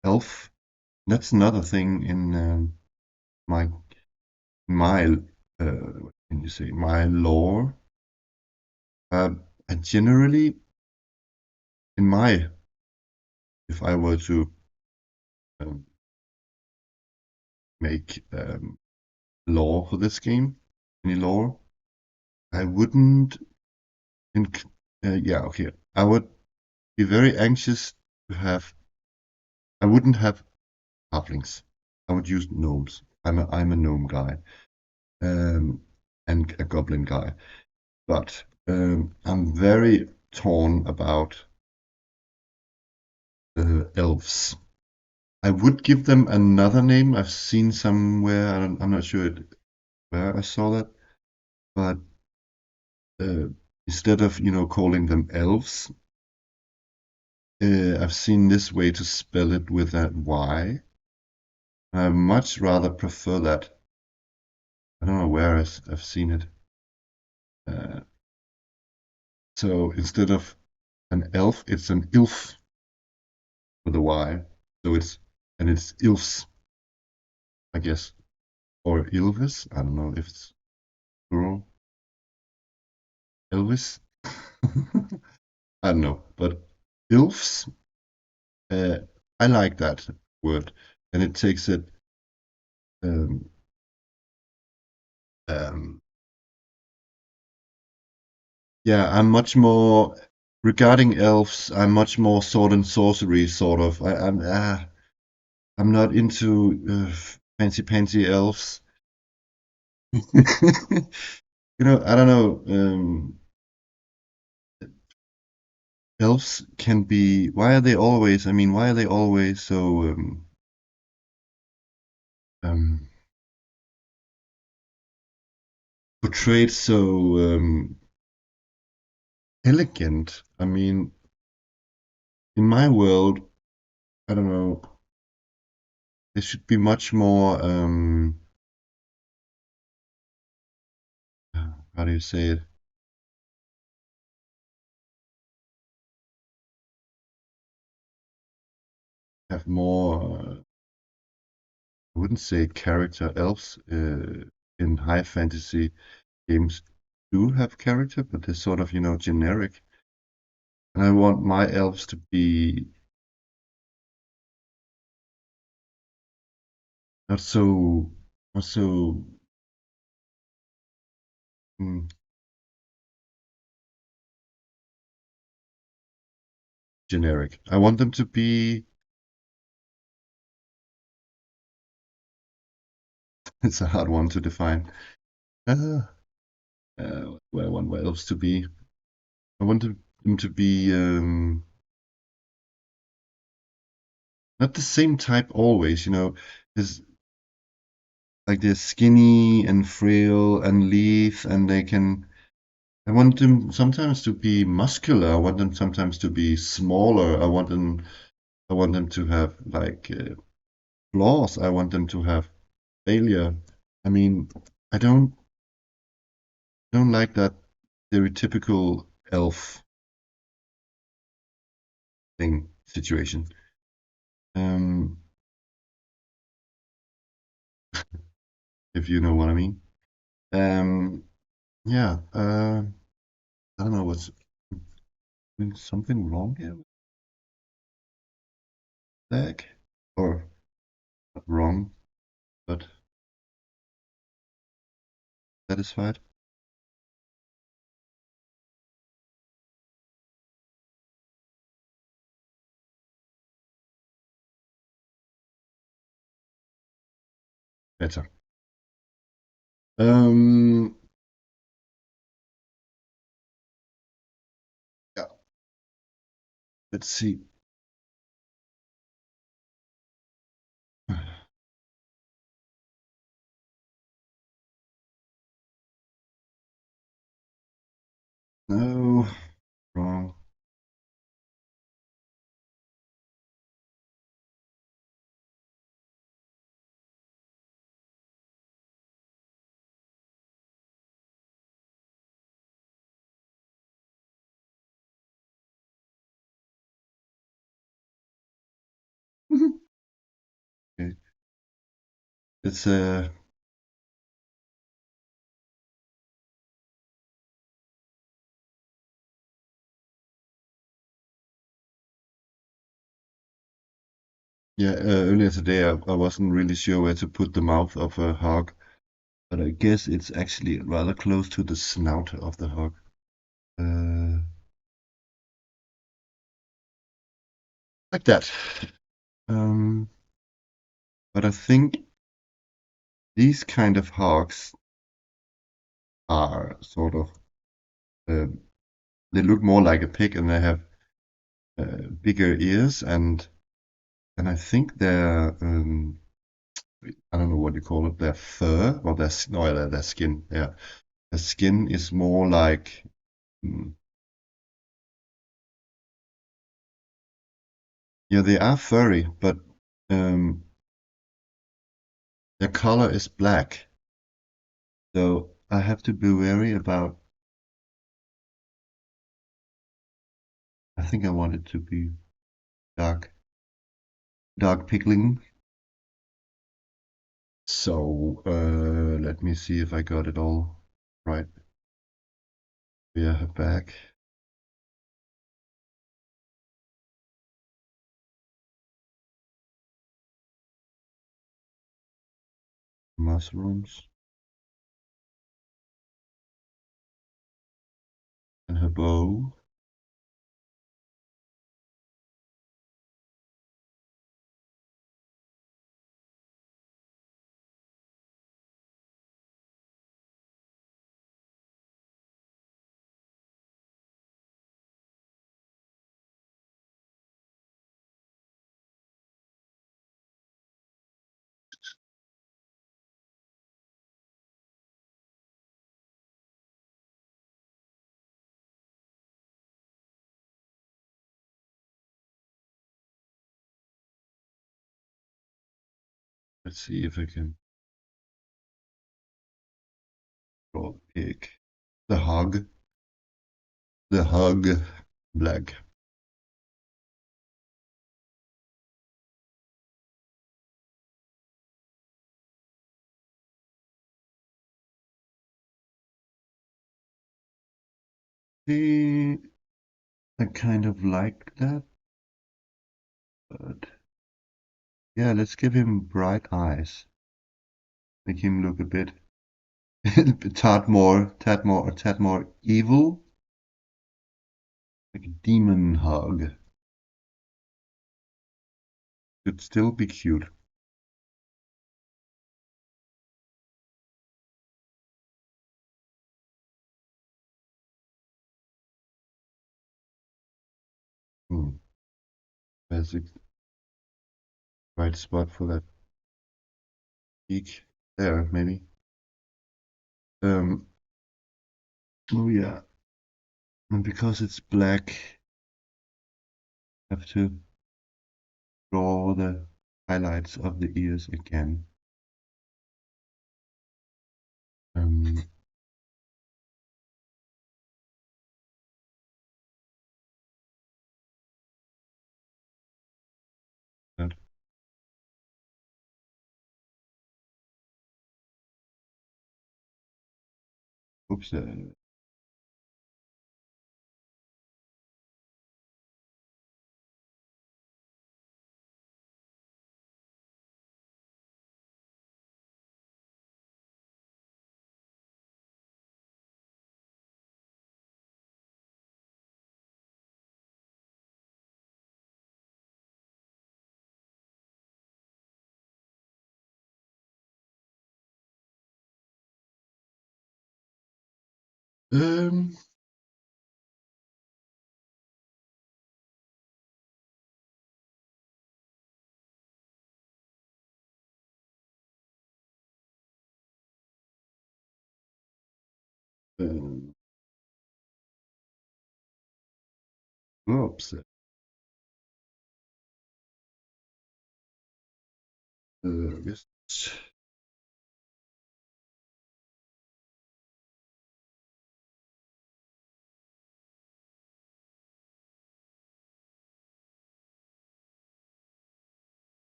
elf. That's another thing in my my what can you say, my lore. Uh, I generally, in my, if I were to um, make lore for this game, any lore, I wouldn't. Inc- yeah, okay. I would be very anxious to have. I wouldn't have halflings. I would use gnomes. I'm a gnome guy, um, and a goblin guy. But I'm very torn about elves. I would give them another name. I've seen somewhere. I'm not sure where I saw that, but uh, instead of calling them elves, I've seen this way to spell it with a Y. I much rather prefer that. I don't know where I've seen it. Uh, so instead of an elf, it's an ilf with a Y. So it's ilfs, I guess, or ilvis. I don't know if it's plural. Elvis. I don't know, but ilfs. Uh, I like that word, and it takes it. Um, um, yeah, I'm much more regarding elves. I'm much more sword and sorcery sort of. I'm not into fancy pantsy elves. I don't know. Elves can be. Why are they always? I mean, why are they always so um, portrayed so elegant? I mean, in my world, I don't know. They should be much more. How do you say it? Have more. I wouldn't say character. Elves in high fantasy games do have character, but they're sort of generic. And I want my elves to be not so not so mm, generic. I want them to be. It's a hard one to define. Uh, what I want my elves to be. I want them to be not the same type always. Is like they're skinny and frail and lithe, and they can. I want them sometimes to be muscular. I want them sometimes to be smaller. I want them to have like flaws. I want them to have failure. I mean, I don't like that stereotypical elf thing situation. Um, if you know what I mean. Um, yeah. I don't know what's something wrong here with that, or not wrong, but satisfied. Better. Um, yeah. Let's see. It's yeah. Earlier today, I wasn't really sure where to put the mouth of a hog, but I guess it's actually rather close to the snout of the hog. Uh, like that. Um, but I think these kind of hogs are sort of uh, they look more like a pig, and they have bigger ears, and I think their I don't know what you call it, their fur or no, their skin. Yeah, their skin is more like mm, yeah, they are furry, but um, their color is black. So I have to be wary about. I think I want it to be dark, dark pigling. So let me see if I got it all right. Yeah, her back, mushrooms, and her bow. Let's see if I can draw the pig. The hog. The hog. Black. See, I kind of like that, but yeah, let's give him bright eyes. Make him look a bit, a tad more evil, like a demon hog. Could still be cute. Hmm. There's a right spot for that peak there, maybe. Um, oh yeah, and because it's black, I have to draw the highlights of the ears again. Um, that, oops, um, um, oops, yes.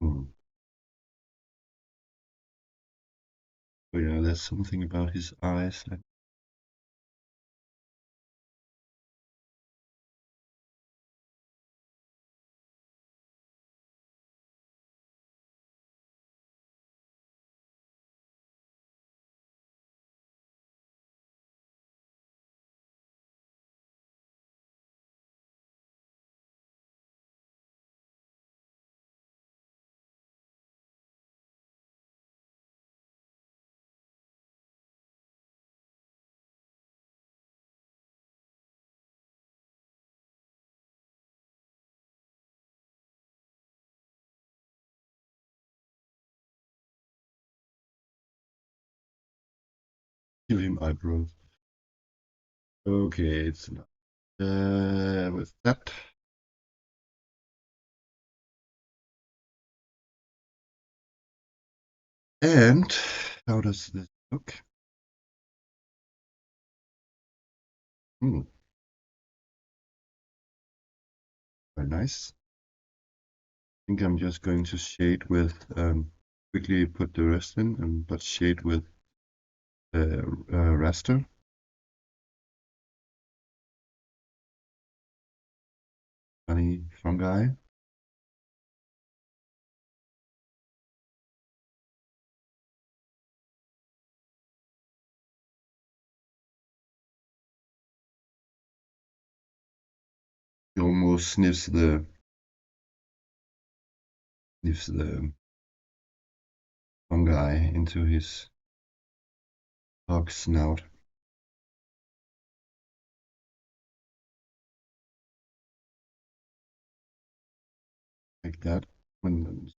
Hmm. Oh yeah, there's something about his eyes. Give him eyebrows. Okay, it's enough. With that, and how does this look? Hmm, very nice. I think I'm just going to shade with quickly put the rest in, but shade with raster. Funny fungi. He almost sniffs the fungi into his dog's snout. Like that. When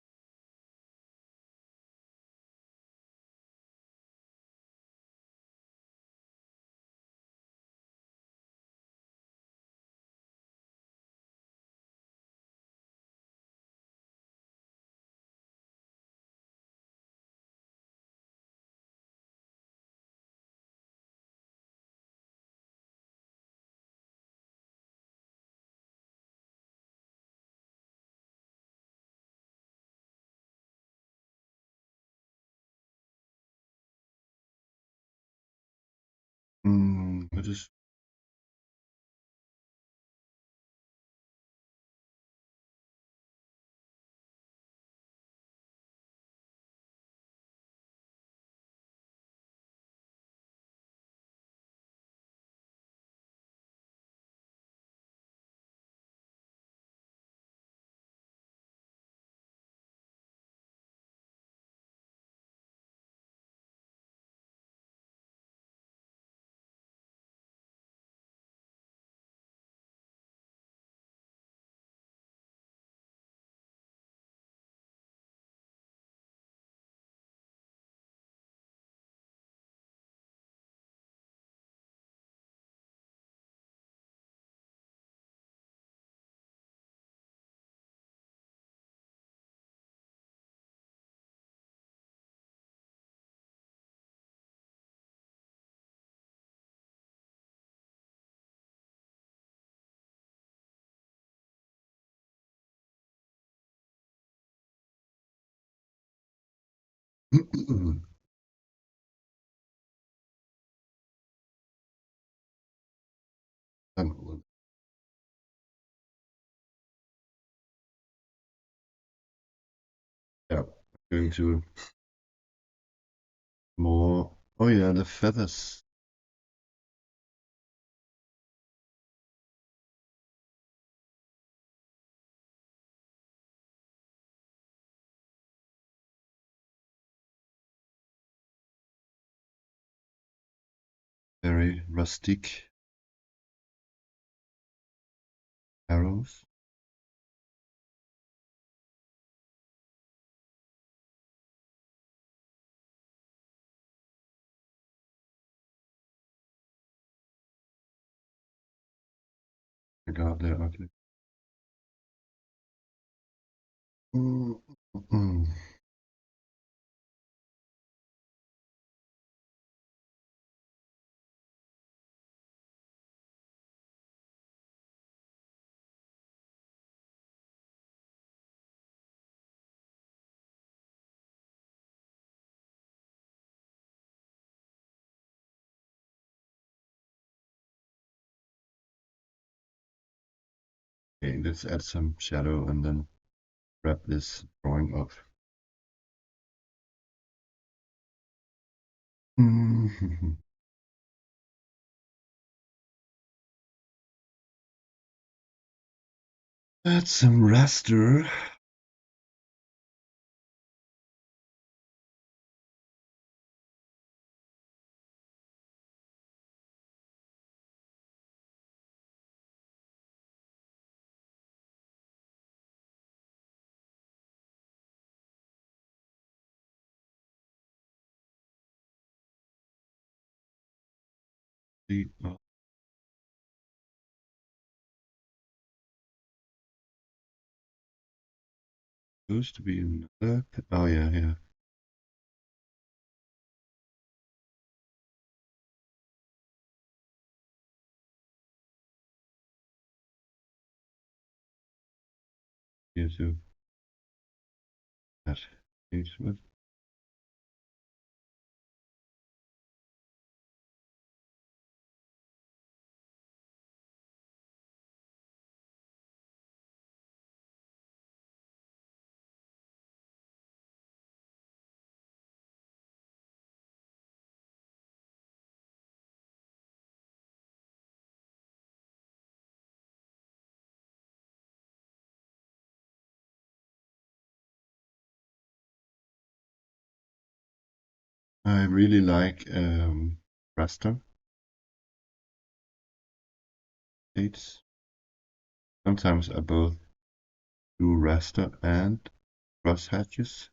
what is um, yeah, going to more. Oh yeah, the feathers. Very rustic arrows. My God, they're ugly. Mm, mm, Okay, let's add some shadow and then wrap this drawing up. Add some raster. Supposed to be another. Oh yeah, yeah. Here too. That is what. I really like raster shades. Sometimes I both do raster and cross hatches.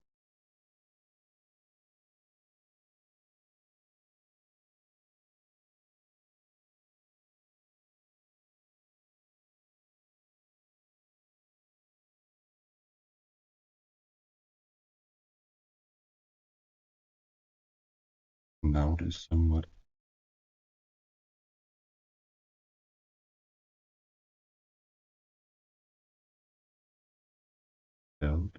Now it is somewhat dulled.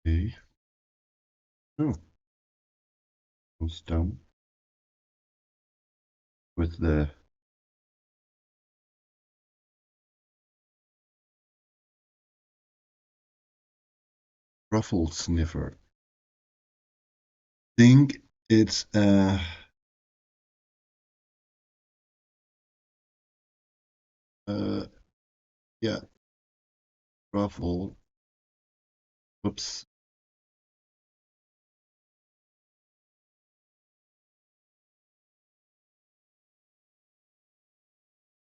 Okay. Oh, almost done with the ruffle sniffer. Think it's yeah, ruffle. Whoops.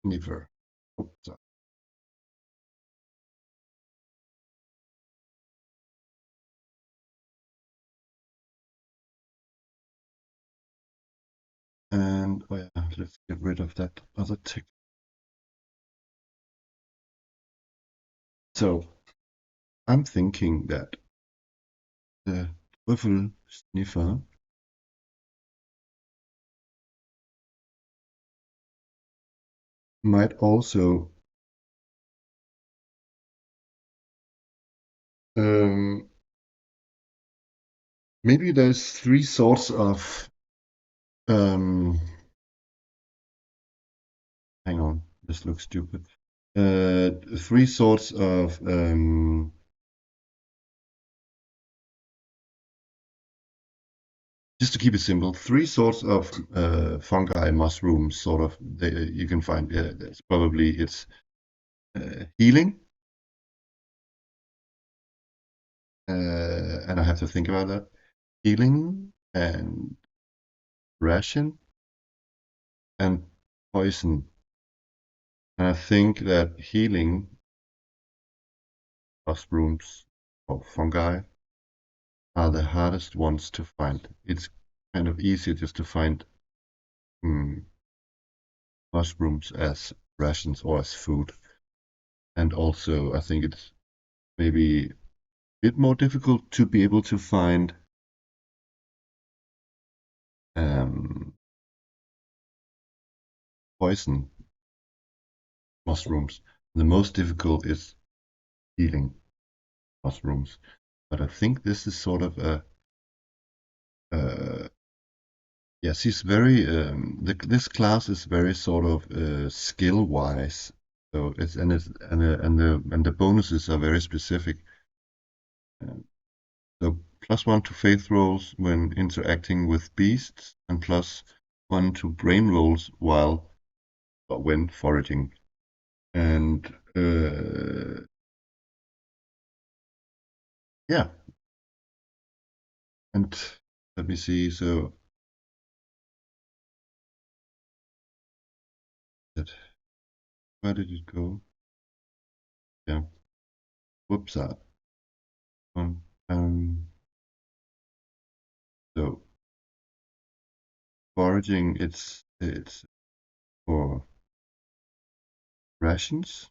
Sniffer. Oops. And oh yeah, let's get rid of that other tick. So I'm thinking that the Trüffel sniffer might also maybe there's three sorts of hang on, this looks stupid. Three sorts of just to keep it simple, three sorts of fungi, mushrooms, sort of. You can find. It's probably it's healing, and I have to think about that. Healing and ration and poison. And I think that healing mushrooms or fungi are the hardest ones to find. It's kind of easier just to find mushrooms as rations or as food. And also, I think it's maybe a bit more difficult to be able to find poison mushrooms. The most difficult is healing mushrooms. but I think this is sort of a yeah, she's very this class is very sort of skill wise. So and the bonuses are very specific. So +1 to faith rolls when interacting with beasts, and +1 to brain rolls while or when foraging. And yeah, and let me see. So that where did it go? Yeah, whoops. Um, so foraging, it's for rations,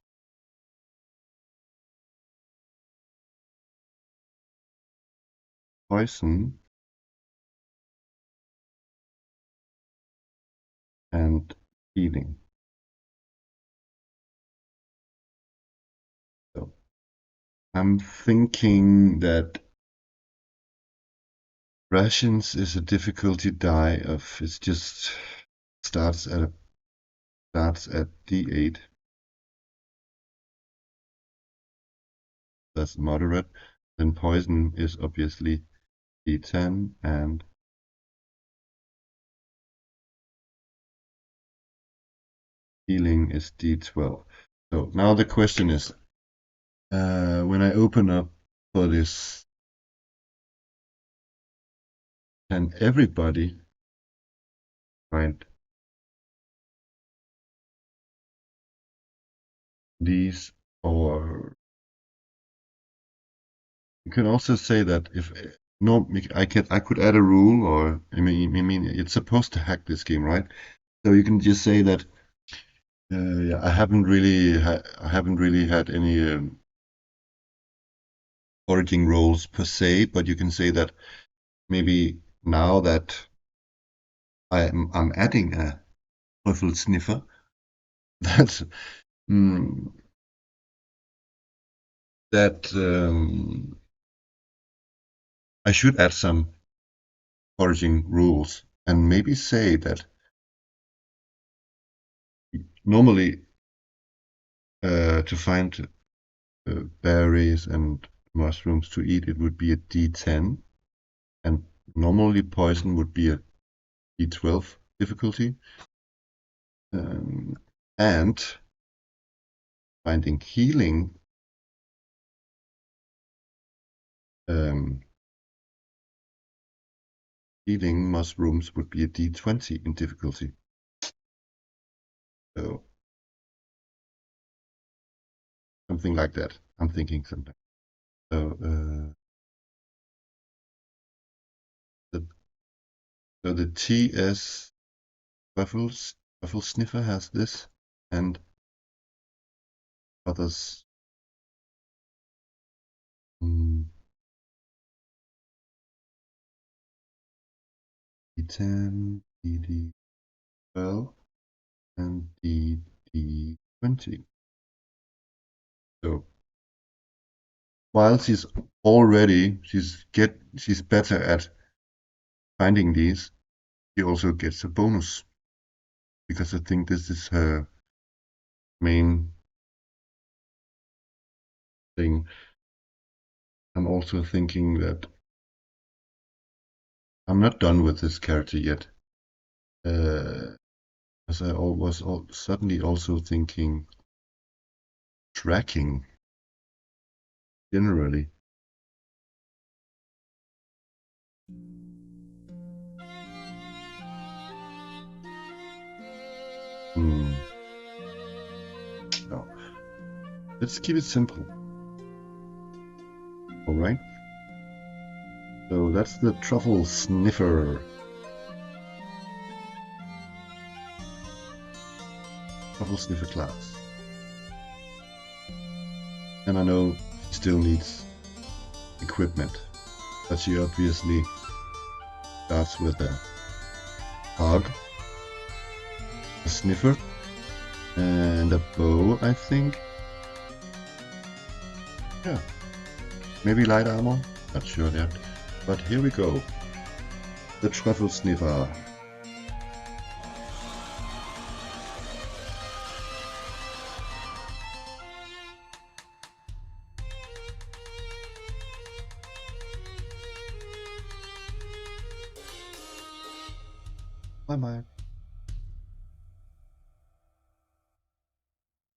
poison, and healing. So I'm thinking that rations is a difficulty die of it just starts at D8. That's moderate. Then poison is obviously D10 and healing is D12. So now the question is, when I open up for this, can everybody find these? Or you can also say that if no, I could add a rule, or I mean, it's supposed to hack this game, right? So you can just say that yeah, I haven't really had any foraging roles per se, but you can say that maybe now that I'm adding a Teufel sniffer, that mm, that I should add some foraging rules and maybe say that normally to find berries and mushrooms to eat, it would be a D10, and normally poison would be a D12 difficulty. And finding healing healing mushrooms would be a D20 in difficulty. So something like that. I'm thinking something. So the TS Buffle Sniffer has this, and others. D10, DD12, and DD20. So while she's better at finding these, she also gets a bonus because I think this is her main thing. I'm also thinking that I'm not done with this character yet. As I was suddenly also thinking tracking generally. No. Let's keep it simple. Alright. So that's the Truffle Sniffer. Truffle Sniffer class. And I know she still needs equipment, but she obviously starts with a hog, a sniffer, and a bow, I think. Yeah. Maybe light armor. Not sure yet. But here we go. The truffle sniffer. Bye bye.